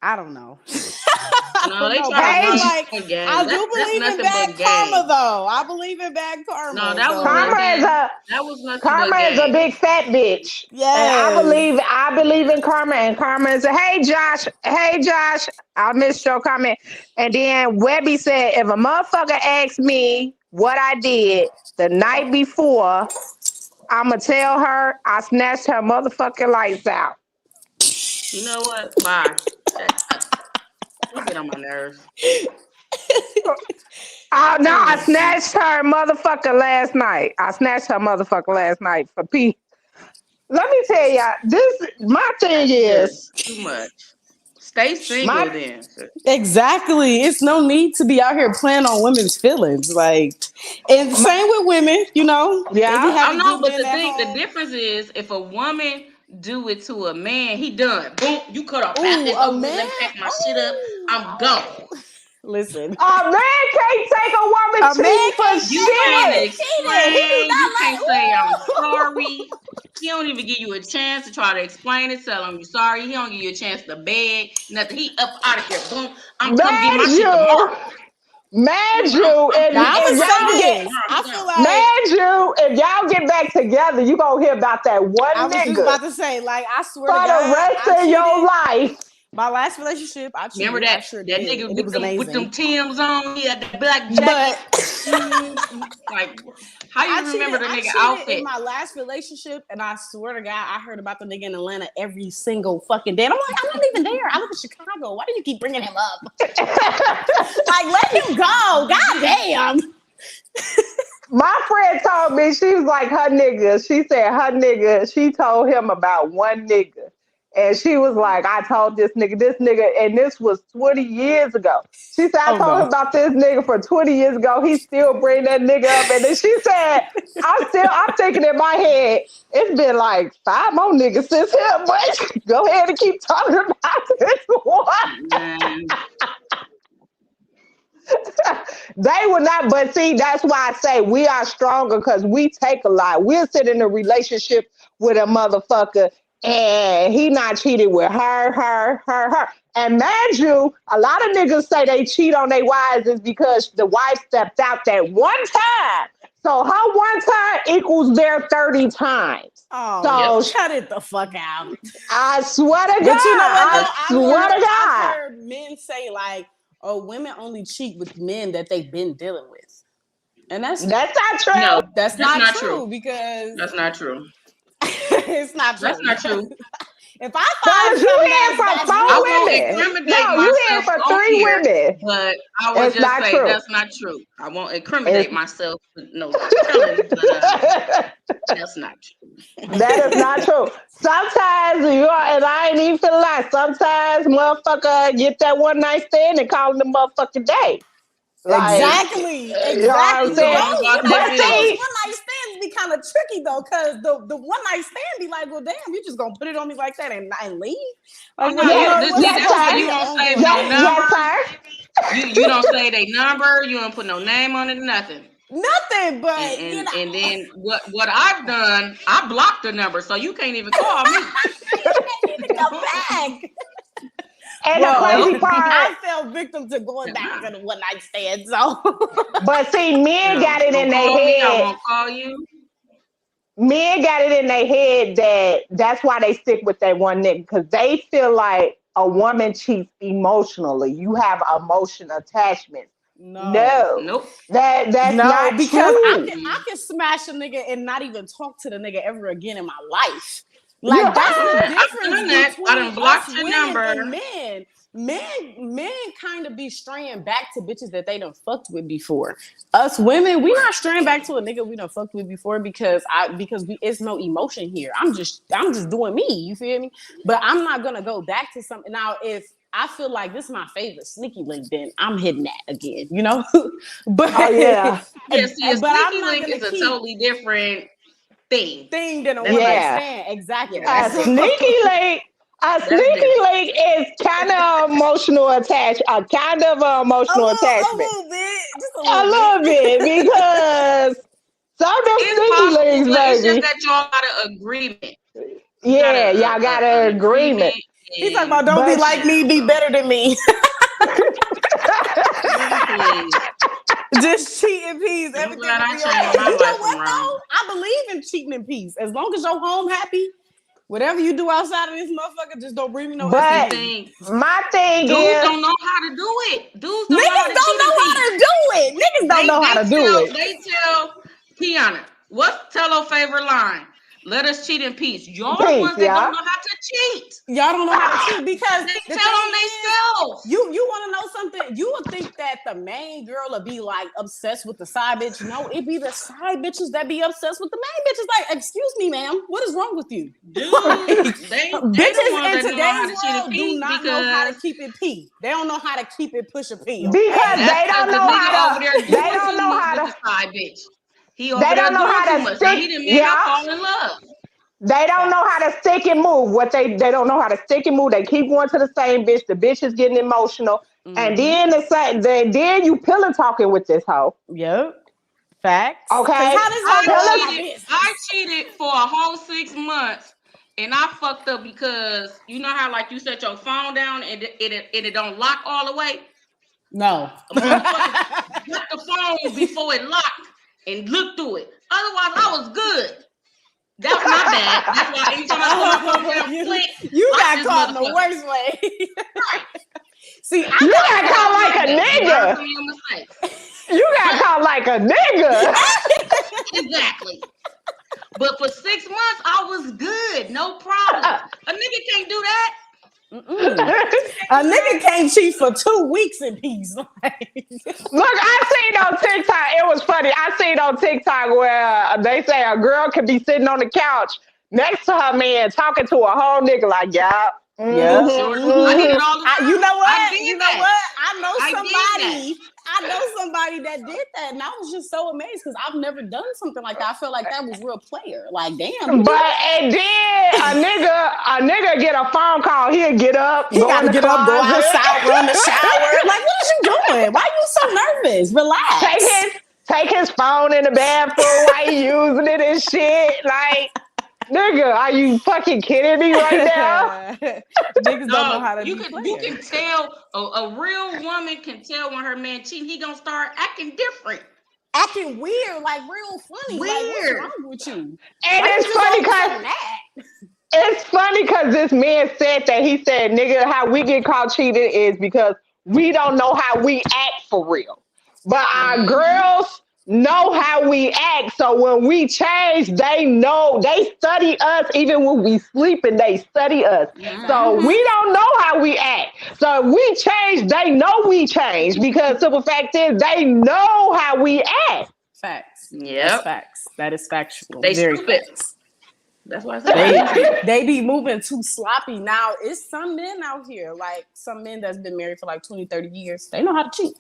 I don't know. I No, don't they know, try but to I run feel like game. I do That's believe in nothing bad but karma game. though. I believe in bad karma. No, that was So nothing. That was nothing but Karma is a game. big fat bitch. And yes. I believe in karma, and karma is a hey Josh, I missed your comment. And then Webby said, if a motherfucker asks me what I did the night before, I'ma tell her I snatched her motherfucking lights out. You know what? Bye. You get on my nerves. Oh no, I Listen. snatched her motherfucker last night. I snatched her motherfucker last night for P. Let me tell y'all, this my thing Just is too much. Stay my single then. Exactly. It's no need to be out here playing on women's feelings. Like, and my same with women, you know, they be yeah. I having know, good but men the at thing, the home. difference is if a woman do it to a man, he done. Boom, you cut off. Ooh, It's a over with. man? Let me pack my shit up. I'm gone. Oh. Listen. A man can't take a woman A man cheating for can't You can't take shit. a woman cheating. He do explain. not You can't say I'm like. sorry. He don't even give you a chance to try to explain it. Tell him you sorry. He don't give you a chance to beg. Nothing. He up out of here. Boom. I'm come get my Mind shit tomorrow. you, mind Boom. I'm, you, I'm if Now coming I'm get gonna if my say y'all shit get this. tomorrow. I I'm feel gone. like mind you, if y'all get back together, you gonna hear about that I one was just nigga about to say, like, I swear to for the God, rest I of your cheated. life. My last relationship, I Remember cheated. I that sure that did, nigga and it was with them amazing. Timbs on? He had that black jacket. But Like, how you remember the I nigga cheated in outfit? my last relationship, and I swear to God, I heard about the nigga in Atlanta every single fucking day. And I'm like, I'm not even there. I live in Chicago. Why do you keep bringing him up? Like, let him go. God damn. My friend told me, she was like, her nigga. She said her nigga. She told him about one nigga, and she was like, I told this nigga, and this was 20 years ago. She said, I Oh told him no. about this nigga for 20 years ago. He still bring that nigga up. And then she said, I'm thinking in my head, it's been like 5 more niggas since him, but go ahead and keep talking about this one. Man, They will not, but see, that's why I say we are stronger because we take a lot. We'll sit in a relationship with a motherfucker and he not cheated with her. And mind you, a lot of niggas say they cheat on their wives is because the wife stepped out that one time. So her one time equals their 30 times. Oh, yep. So cut it the fuck out. I swear to God, But you know what I though? swear to I've God. heard men say like, "Oh, women only cheat with men that they've been dealing with," and That's not No, true. that's that's not not true. true because That's not true. it's not That's true. not true. If I find Cause you something hear from that's four I real, won't women. incriminate No, you hear myself from on three here, women. but I would It's just not say true. that's not true. I won't incriminate It's myself with no telling, but that's not true. that is not true. Sometimes you are, and I ain't even finna lie. Sometimes motherfucker get that one night stand and call them the motherfucking day. Like, exactly, you know what I'm exactly. Go saying? on about But their But those see, business. one night stands be kind of tricky though, because the one night stand be like, well, damn, you just gonna put it on me like that and leave? Oh Like, no, well, you yes, know, it you see, wasn't yes, that's supposed to why sir. be you an don't save ongoing no thing. Yes, numbers. sir. You don't say their number. You don't put no name on it, nothing. Nothing, And but you and, know, and then what I've done, I blocked the number, so you can't even call me. you need to come back. And the Well, crazy Nope. part, I fell victim to going back Nah. to the one night stand. So but see, men No, got it don't in their call me. I head. won't call you. Men got it in their head that that's why they stick with that one nigga because they feel like a woman cheats emotionally. You have emotion attachments. no. No, Nope. that's No, not because true. I can smash a nigga and not even talk to the nigga ever again in my life. You Like that's the heard? I've difference done that. I between done us blocked your women number. and men. men kind of be straying back to bitches that they done fucked with before. Us women, we not straying back to a nigga we done fucked with before because it's no emotion here. I'm just doing me. You feel me? But I'm not gonna go back to something. Now, if I feel like this is my favorite sneaky link, then I'm hitting that again. You know? But Yeah, see, a sneaky I'm link is a totally different thing than a one night stand. Exactly. A sneaky link. A sneaky link is kind of emotional attachment. A kind of emotional attachment. A little bit because some of them sneaky links, baby. It's baby. just that y'all got an agreement. Yeah, y'all got an agreement. He's talking about don't be like me, be better than me. Just cheat in peace. Everything will be okay. You know what though? I believe in cheating in peace. As long as your home happy, whatever you do outside of this motherfucker, just don't bring me no STD. My thing dudes is, don't know how to do it. Dudes don't know how to do it. Niggas don't know how to do it. They tell Kianna, tell her favorite line. Let us cheat in peace. Y'all the ones that don't know how to cheat. Y'all don't know how to cheat because they tell them themselves. You want to know something? You would think that the main girl would be like obsessed with the side bitch. No, it be the side bitches that be obsessed with the main bitches. Like, excuse me, ma'am, what is wrong with you? Dude, bitches in today's world do not know how to keep it P. They don't know how to keep it push a P. Because they don't know how to. They don't know how to. Side bitch. They don't know how to stick. He didn't make her fall in love. They don't know how to stick and move. They don't know how to stick and move. They keep going to the same bitch. The bitch is getting emotional, and then then you pillow talking with this hoe. Yep, facts. Okay, I cheated for a whole 6 months, and I fucked up because you know how like you set your phone down and it don't lock all the way. No, got the phone before it locked. And look through it. Otherwise, I was good. That was my bad. That's why anytime I put my phone down, you got caught in the worst way. See, you got caught like a nigga. You got caught like a nigga. Exactly. But for 6 months, I was good. No problem. A nigga can't do that. A nigga can't cheat for 2 weeks in peace. Look, I seen on TikTok, it was funny. I seen on TikTok where they say a girl could be sitting on the couch next to her man talking to a whole nigga like, yeah. Yeah. You know what? I know somebody that did that, and I was just so amazed because I've never done something like that. I felt like that was real player. Like, damn. But and then a nigga get a phone call. He'll get up. He gotta get up, go outside, run the shower. Like, what is you doing? Why are you so nervous? Relax. Take his phone in the bathroom while he using it and shit. Like, nigga, are you fucking kidding me right now? Niggas don't know how to you can tell a real woman can tell when her man cheating. He gonna start acting different, acting weird, like real funny. Weird. Like, what's wrong with you? And it's funny because this man said that. He said, "Nigga, how we get caught cheating is because we don't know how we act for real, but our girls know how we act. So when we change, they know. They study us. Even when we sleeping, they study us. So we don't know how we act. So if we change, they know we change because the fact is they know how we act." Facts. Yeah. That's facts. That is factual. They very stupid. Facts. That's why I said they be moving too sloppy. Now, it's some men out here, like some men that's been married for like 20, 30 years. They know how to cheat.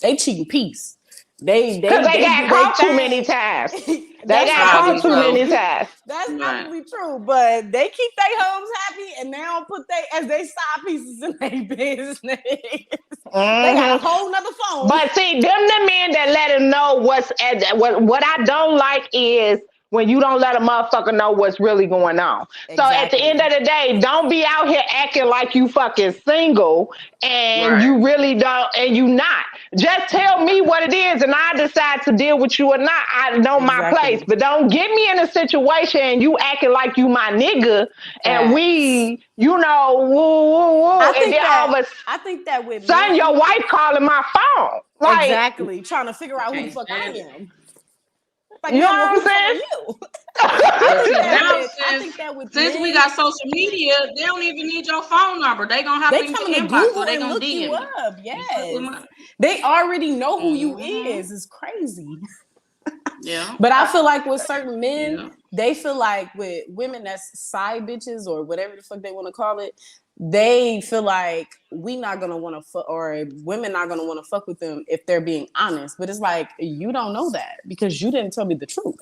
They cheat in peace. They got caught too many times. They got caught too many times. That's probably true, but they keep their homes happy and they don't put they side pieces in their business. They got a whole nother phone. But see, them the men that let them know what I don't like is when you don't let a motherfucker know what's really going on. Exactly. So at the end of the day, don't be out here acting like you fucking single and you really don't, and you not. Just tell me what it is and I decide to deal with you or not. I know my place, but don't get me in a situation and you acting like you my nigga and we, you know, woo. I think that with son, your wife calling my phone. Like, exactly. Trying to figure out who the fuck I am. Like, You know man, well, what who the fuck I'm are saying? you? But see, now I think that with since we men, got social media, they don't even need your phone number. They gonna hop they in your coming to inbox or Google they and gonna look you DM me. up. You fuck with Yes. my They already know who you Mhm. is. It's crazy. Yeah. But I feel like with certain men, Yeah. they feel like with women that's side bitches or whatever the fuck they want to call it, they feel like we not gonna want to fuck, or women not gonna want to fuck with them if they're being honest. But it's like, you don't know that because you didn't tell me the truth.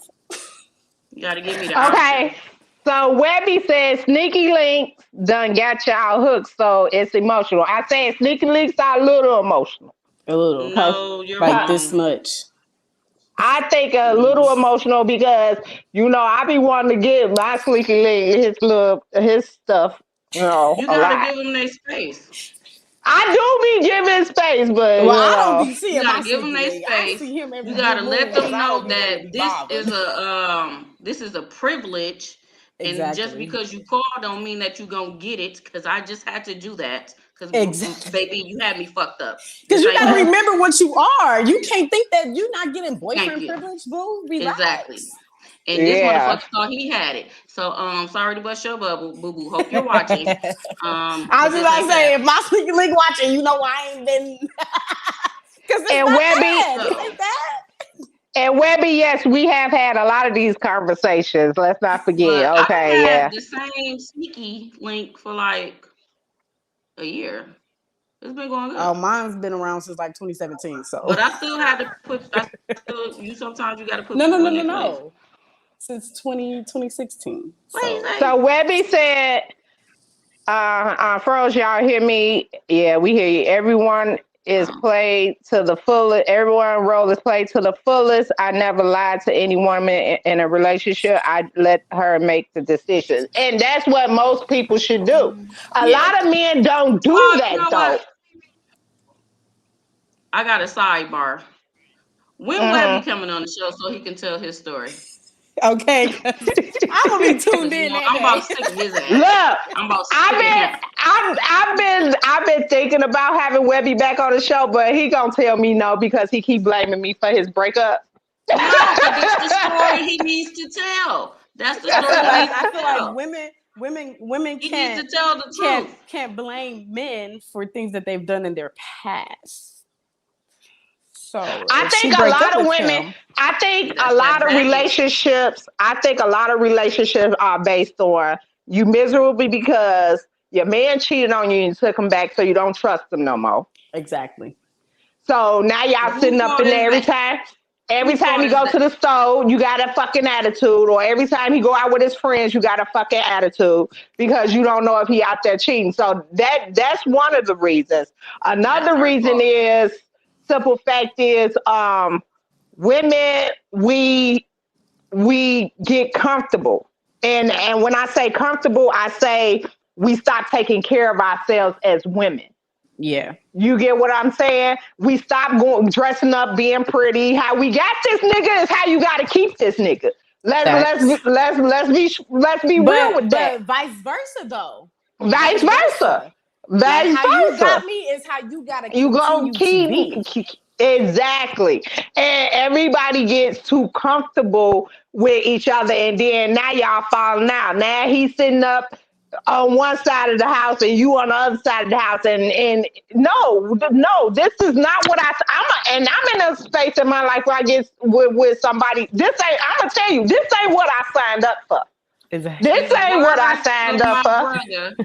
You gotta give me the option. Okay. So Webby says sneaky links done got y'all hooked, so it's emotional. I said sneaky links are a little emotional. A little, Cause, No, you're like 'cause this wrong. much. I think a Mm. little emotional because I be wanting to give my sneaky link his stuff, You a gotta lot. give them their space. I do be giving space, but Well, I don't be You seeing gotta my give them sneaky their link. I space. see him every You blue gotta moon let because them I know don't be ready to that be bothered. this is a privilege, and just Exactly. because you call don't mean that you gonna get it. Because I just had to do that. Because Exactly. baby, you had me fucked up. Because This you ain't got to me. remember what you are. You can't think that you're not getting Thank boyfriend you. privilege, boo. Exactly. Relax. And this yeah. motherfucker thought he had it. So sorry to bust your bubble, boo boo. Hope you're watching. I But was just this about to ain't say, that. if my sneaky link watching, you know I ain't been. Because it's And not Webby, that. This So ain't that. yes, we have had a lot of these conversations. Let's not forget. but I've Okay, had yeah. the same sneaky link for like a year. It's been going good. Oh, mine's been around since like 2017. So But I still had to put you sometimes you gotta put no, no, people no, in no, their place. no. Since 2016. What you So say? So Webby said, Froze, y'all hear me? Yeah, we hear you. Everyone is Oh. played to the fullest. Everyone role is played to the fullest. I never lied to any woman in a relationship. I let her make the decision. And that's what most people should do. A Yeah. lot of men don't do Oh, you that know though. what? I got a sidebar. When Webby Hmm. coming on the show so he can tell his story? okay, 'cause I'm gonna be tuned Because in that I'm about day. sick of his ass. Look, I'm about I've sick of been him. I've been thinking about having Webby back on the show, but he gonna tell me no because he keep blaming me for his breakup. No, because that's the story he needs to tell. That's the story he needs I to feel like tell. women He needs to tell the truth. can't blame men for things that they've done in their past. So I if she think a break up lot of with women. him, I think See, a that's that lot of baggage. relationships. I think a lot of relationships are based on you miserable because your man cheated on you and you took him back, so you don't trust him no more. exactly. So now y'all Whose sitting up fault in there is every that? time. Every Whose time fault you is go to that? the store, you got a fucking attitude. Or every time he go out with his friends, you got a fucking attitude because you don't know if he out there cheating. So that's one of the reasons. That's Another her reason fault. is simple fact is women we get comfortable. And when I say comfortable, I say we stop taking care of ourselves as women. Yeah. You get what I'm saying? We stop going dressing up, being pretty. How we got this nigga is how you got to keep this nigga. Facts. Let's be real with that. But vice versa though. Vice Vice versa. versa. Like Vice how you versa. got me is how you gotta You gonna continue to keep be. exactly. And everybody gets too comfortable with each other, and then now y'all falling out. Now he's sitting up on one side of the house and you on the other side of the house, and no, this is not what and I'm in a space in my life where I get with somebody. This ain't. I'm gonna tell you, this ain't what I signed up for. Exactly. This In the ain't what I words signed of up my for. brother,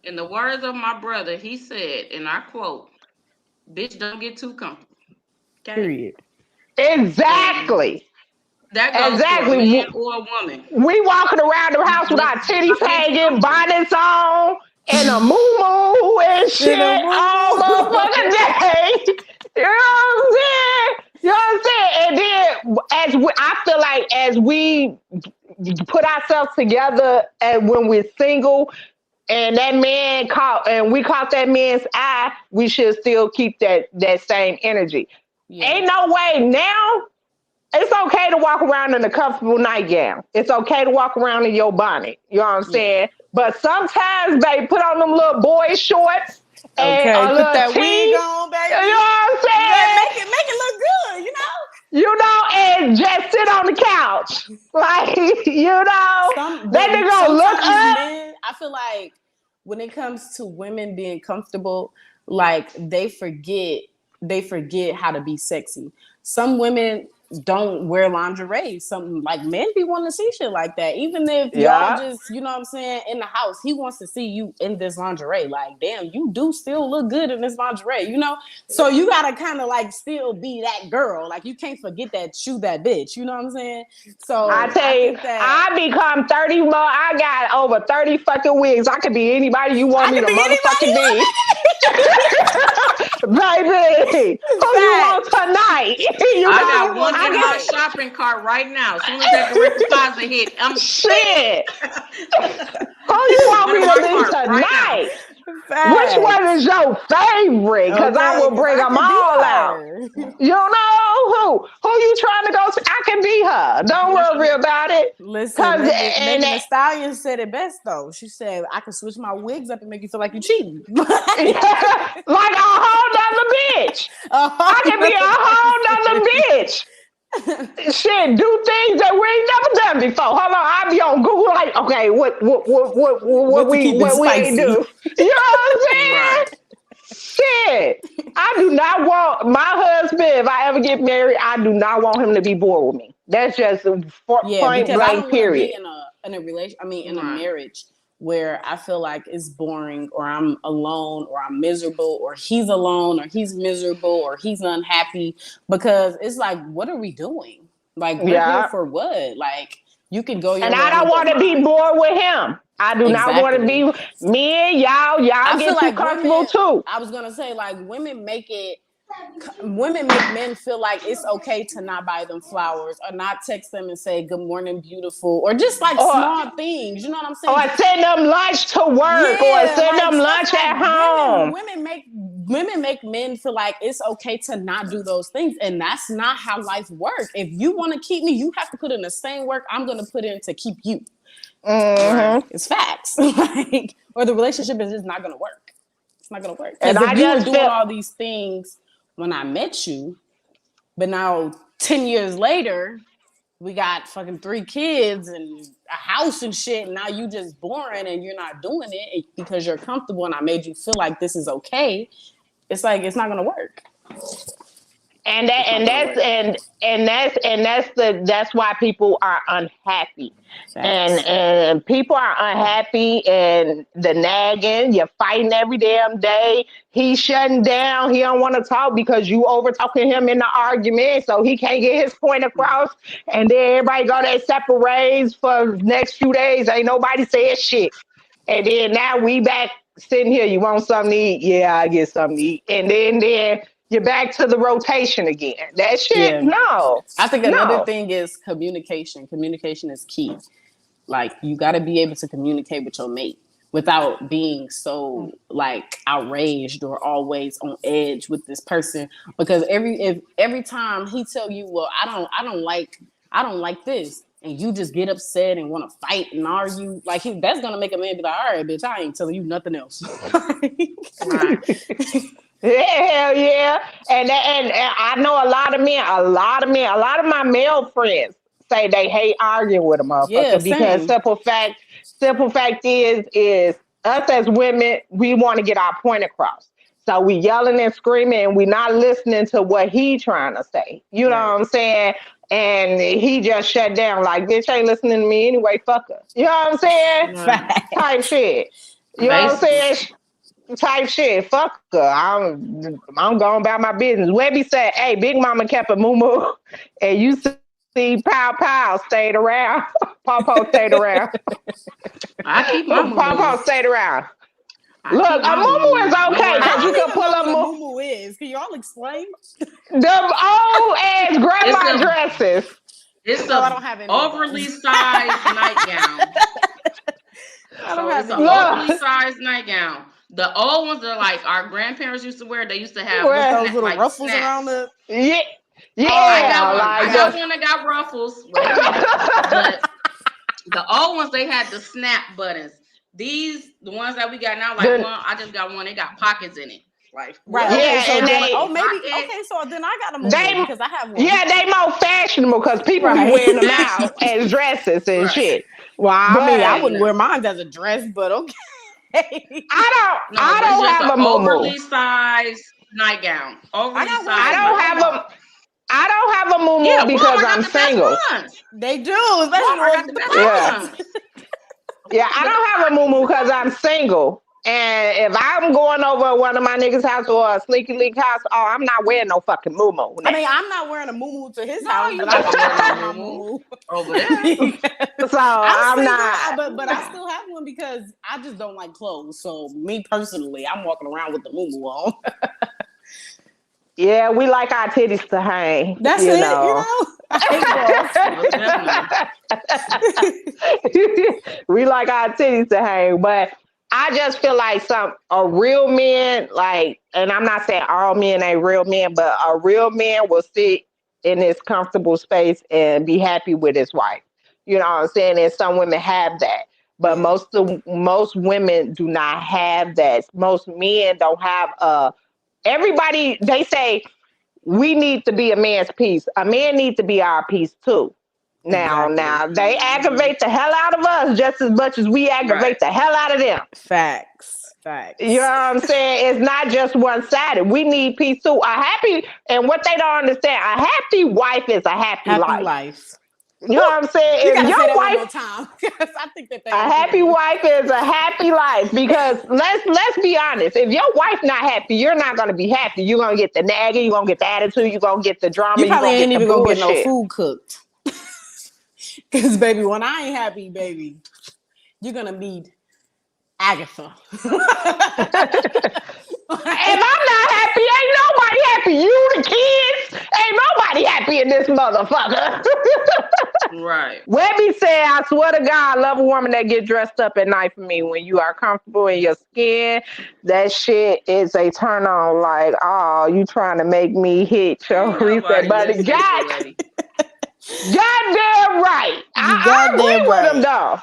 in the words of my brother, he said, and I quote, "Bitch, don't get too comfortable." Okay, Period. and Exactly. that goes for a Exactly. man or a woman. We walking around the house with Let's our titties stop getting too hanging, comfortable. bonnets on, and a moo and In a shit moo all motherfucking moo. day. You know what I'm saying? You know what I'm saying? And then I feel like as we put ourselves together and when we're single and that man caught and we caught that man's eye, we should still keep that same energy. Yeah. Ain't no way now it's okay to walk around in a comfortable nightgown. It's okay to walk around in your bonnet. You know what I'm Yeah. saying? But sometimes, babe, put on them little boy shorts and Okay. a Put little that wig tee. on, You know baby. what I'm Yeah, saying? make it look good, you know? and just sit on the couch. Like, that nigga gonna look sometimes up. men, I feel like when it comes to women being comfortable, like they forget how to be sexy. Some women don't wear lingerie. Some like men be wanting to see shit like that. Even if y'all Yeah. just, you know what I'm saying, in the house, he wants to see you in this lingerie. Like, damn, you do still look good in this lingerie, you know? So you gotta kind of like still be that girl. Like you can't forget that you that bitch, you know what I'm saying? So I tell I you, think that I become 30 more. I got over 30 fucking wigs. I could be anybody you want I me can to be motherfucking anybody. be. Baby, who you want tonight? I got one I in my get shopping cart right now. As soon as that direct deposit hit, I'm shit. Who you want one me in to my be cart right now. tonight? Which one Facts. is your favorite? Because I Okay, will because bring I them could be all out. her. You know who you trying to go see? I can be her. Don't worry about it. Listen, Cause Megan Thee Stallion said it best though. She said, "I can switch my wigs up and make you feel like you're cheating." like a whole nother bitch. I can be a whole nother bitch. Shit, do things that we ain't never done before. Hold on, I be on Google like, okay, What to keep it what we ain't spicy. do. You know what I'm Right. saying? Shit. I do not want my husband, if I ever get married, I do not want him to be bored with me. That's just Yeah, point because I blank don't want to period. be in a relation. I mean, in a Right. marriage where I feel like it's boring, or I'm alone, or I'm miserable, or he's alone, or he's miserable, or he's unhappy. Because it's like, what are we doing? Like, we're here Yeah. for what? Like, you can go your And way, I I'm don't gonna go want to be mine. bored with him. I do not want to Exactly. be me and y'all I feel get too like comfortable women. too. I was gonna say like women make men feel like it's okay to not buy them flowers or not text them and say good morning beautiful or just like Or small things, you know what I'm saying? or Just send them lunch to work or yeah, send like them stuff lunch like at home. women make men feel like it's okay to not do those things, and that's not how life works. If you want to keep me, you have to put in the same work I'm going to put in to keep you. Right. Mm-hmm. It's facts. Like, or the relationship is just not going to work. It's not going to work And because I if you were just doing feel all these things when I met you, but now 10 years later, we got fucking 3 kids and a house and shit, and now you just boring and you're not doing it because you're comfortable and I made you feel like this is okay. It's like it's not gonna work. and that It's not gonna work. that's why people are unhappy. Facts. And people are unhappy and the nagging, you're fighting every damn day. He's shutting down. He don't want to talk because you over talking him in the argument, so he can't get his point across. And then everybody go their separate ways for the next few days. Ain't nobody saying shit. And then now we back sitting here. You want something to eat? Yeah, I get something to eat. And then you're back to the rotation again. That shit, Yeah. no, I think another no. thing is communication. Communication is key. Like you got to be able to communicate with your mate without being so like outraged or always on edge with this person because every time he tell you, well, I don't like this, and you just get upset and want to fight and argue, like that's gonna make a man be like, all right, bitch, I ain't telling you nothing else. Right. Hell yeah. And I know a lot of men, a lot of my male friends say they hate arguing with a Yeah, motherfucker because same. simple fact is us as women, we want to get our point across. So we yelling and screaming and we not listening to what he trying to say. You know Right. what I'm saying? And he just shut down like, bitch ain't listening to me anyway, fuck her. You know what I'm saying? Right. Type Facts. shit. You know what I'm Basically. saying? Type shit. Fuck her. I'm going about my business. Webby said, "Hey, Big Mama kept a moo moo, and you see Pow Pow stayed around. Pawpaw stayed around. I keep my Pawpaw moo stayed around. I Look, keep a my moo moo moo is Don't okay worry I because about you it. don't can even pull know up what a moo is. Can y'all explain? them old ass It's grandma a dresses. it's Oh, I a don't have any of overly those. sized nightgown. I don't So have it's an any of overly Look, those. sized nightgown. The old ones are like our grandparents used to wear. They used to have With well, those little like ruffles around snaps. the. yeah, Oh, yeah, I like okay. got the one that got ruffles. Wait a minute. But the old ones they had the snap buttons. These the ones that we got now, like the one, I just got one, it got pockets in it. Like, Right. what? Okay. Yeah, So and then, they maybe. Pocket? Okay. So then I got a moo because I have one. yeah, they more fashionable because people be Right. wearing them out as dresses and Right. shit. Well, I But mean, I wouldn't wear mine as a dress, but okay. No, I but it's don't just have an a moo. overly sized nightgown. I Overly got one I at sized don't have nightgown. Walmart. a I don't have a Yeah, moo because Walmart got I'm the best single. ones. They do, especially the Walmart ones got the with the best Yeah. pockets. ones. Yeah, I With the don't have a pockets. moo because I'm single. And if I'm going over one of my niggas' house or a sneaky leak house, oh, I'm not wearing no fucking moo now. I mean, I'm not wearing a moo to his No, house, you but I not can gonna wear wear no my moo moo. over there. So I'm I'm single, not. but I still have one because I just don't like clothes. So me personally, I'm walking around with the moo on. Yeah, we like our titties to hang. That's You it, you know. know. I hate Most definitely. We like our titties to hang, but I just feel like a real man, like, and I'm not saying all men ain't real men, but a real man will sit in his comfortable space and be happy with his wife. You know what I'm saying? And some women have that, but Yeah. most women do not have that. Most men don't have everybody, they say we need to be a man's piece. A man needs to be our piece too. Exactly. Now they Mhm. aggravate the hell out of us just as much as we Right. aggravate the hell out of them. Facts. You know what I'm saying? It's not just one sided. We need peace too. A happy, and what they don't understand, a happy wife is a happy Happy life. life. You know what I'm saying? You If gotta say your that one wife, more time because I think that they a don't think happy it. wife is a happy life because let's be honest. If your wife not happy, you're not gonna be happy. You're gonna get the nagging, you're gonna get the attitude, you're gonna get the drama, You you're probably gonna ain't get the even gonna get no bullshit. food cooked. Because baby, when I ain't happy, baby, you're gonna need Agatha. If I'm not happy, ain't nobody happy. You, the kids, ain't nobody happy in this motherfucker. Right. Webby said, I swear to God, I love a woman that get dressed up at night for me. When you are comfortable in your skin, that shit is a turn on. Like, oh, you trying to make me hit your Ain't reset nobody button. listening to Webby. Goddamn right. You I agree goddamn with him, right. though.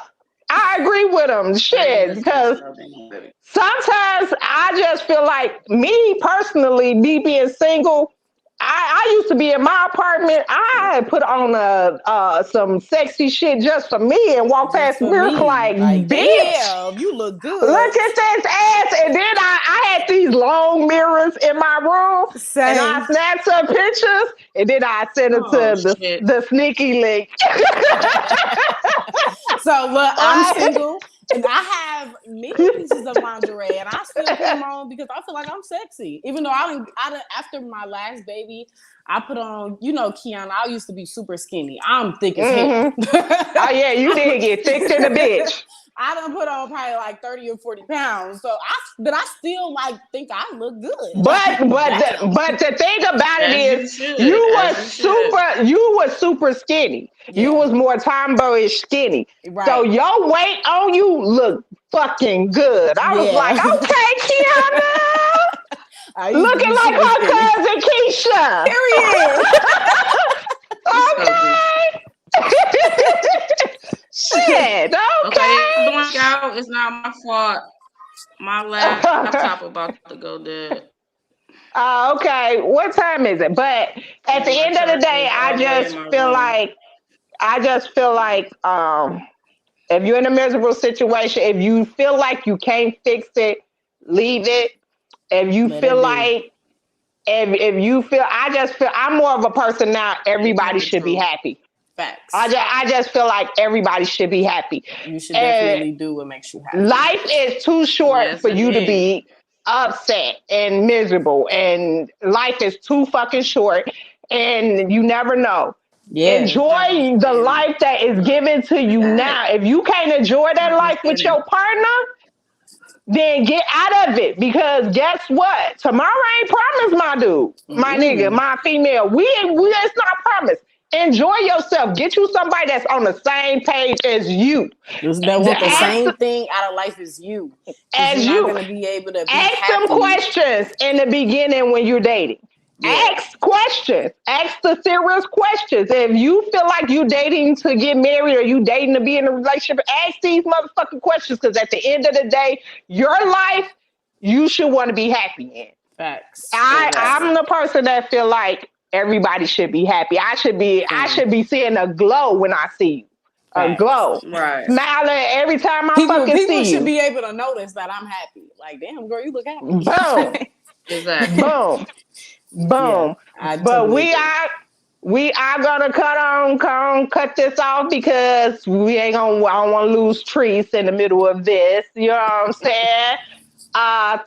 I agree with him. I ain't Shit, listening to because no damn Webby. sometimes I just feel like me personally, me being single, I used to be in my apartment. I put on some sexy shit just for me and walk Just past the for mirror me. like, Like, bitch, damn, you look good. look at this ass. And then I had these long mirrors in my room and I Same. snapped some pictures and then I sent it Oh to shit. the sneaky link. So look, I'm Like, single and I have many pieces of lingerie and I still put them on because I feel like I'm sexy. Even though after my last baby, I put on, Kianna, I used to be super skinny. I'm thick as hell. mm-hmm. Oh yeah, you did get thick to the bitch. I done put on probably like 30 or 40 pounds. So I still like think I look good. But Like, but damn. the thing about it As you is should. As you should. you were super skinny. You Yeah. was more tomboyish skinny. So Right. your weight on you look fucking good. I was like, Yeah. okay, Kianna, I used to looking be like super her skinny. cousin Keisha. Period. So, Okay. Shit. okay, Okay. don't out. It's not my fault. My laptop about to go dead. Okay. What time is it? But at And the my end of the charger day, is all the way in my room. I just feel like if you're in a miserable situation, if you feel like you can't fix it, leave it. If you Let feel it be. like if you feel I just feel I'm more of a person now, Ain't that everybody the should be truth? happy. Facts. I just feel like everybody should be happy. You should And definitely do what makes you happy. life is too short Yes, for you to indeed. be upset and miserable. And life is too fucking short. And you never know. Yeah. Enjoy the And life that is given to you that now. If you can't enjoy that I life just with finished. your partner, then get out of it because guess what? Tomorrow ain't promised, my dude, my nigga, Mm-mm. my female. We it's not promised. Enjoy yourself. Get you somebody that's on the same page as you. That want the Right. same thing out of life as you. Because you're As not you. going to be able to be Ask them happy. questions in the beginning when you're dating. Yeah. Ask questions. Ask the serious questions. If you feel like you dating to get married or you dating to be in a relationship, ask these motherfucking questions because at the end of the day, your life, you should want to be happy in. Facts. I'm the person that feel like everybody should be happy. I should be seeing a glow when I see you. A Facts. glow. Right. Smiling every time I People fucking see should you. be able to notice that I'm happy. Like, damn, girl, you look happy. Boom. Exactly. Boom. Yeah, Boom. I But totally agree. we are gonna cut this off because we ain't gonna I don't wanna lose Trees in the middle of this. You know what I'm saying?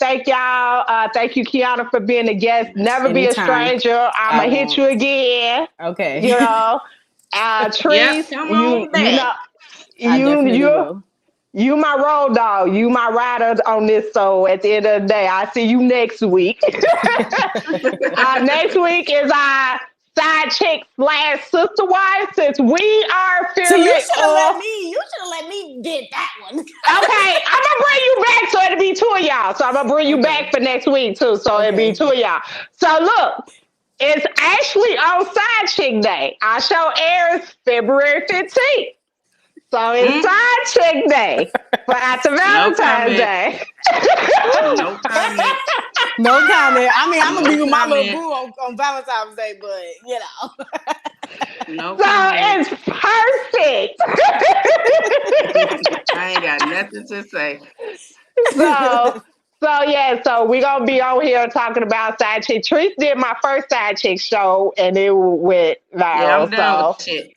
Thank y'all. Thank you, Kianna, for being a guest. Never be a Anytime. stranger. I'ma I hit won't. you again. Okay. You know. Trees, Yep. Come on you back. know I definitely you will. you my road dog. You my rider on this. So at the end of the day, I see you next week. Next week is our side chick / sister wife. Since we are See, you feeling should have let me. You should have let me get that one. okay, I'm gonna bring you back so it'll be two of y'all. So I'm gonna bring you back for next week too. So it'll be two of y'all. So look, it's actually on Side Chick Day. Our show airs February 15th. So it's Side Chick Day for after Valentine's Day. No comment. No comment. I mean, I'm gonna be with my little comment. boo on Valentine's Day, but you know. No So comment. it's perfect. I ain't got nothing to say. So we're gonna be on here talking about Side Chick. Trees did my first Side Chick show and it went Yeah, I'm viral. done with So the shit.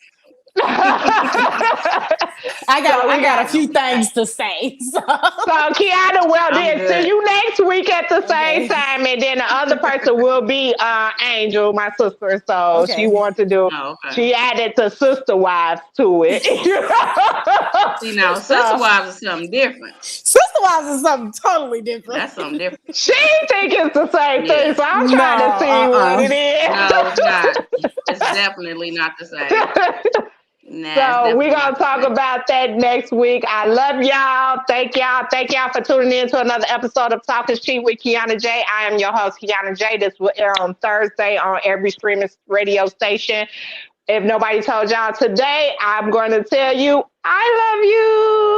I got a so few things to say. So Kiana, well I'm then see good. you next week at the same okay. time, and then the other person will be Angel, my sister. So she Okay. wanted to do. Oh, okay. She added the sister wives to it. See now, sister So wives is something different. Sister wives is something totally different. That's something different. she think it's the same thing. Yeah. So I'm No, trying to see what it is. No, it's not. It's definitely not the same. Nah, it's So we're definitely gonna not the talk same. about that next week. I love y'all. Thank y'all for tuning in to another episode of Talking Cheap with Kianna J. I am your host, Kianna J. This will air on Thursday on every streaming radio station. If nobody told y'all today, I'm going to tell you, I love you.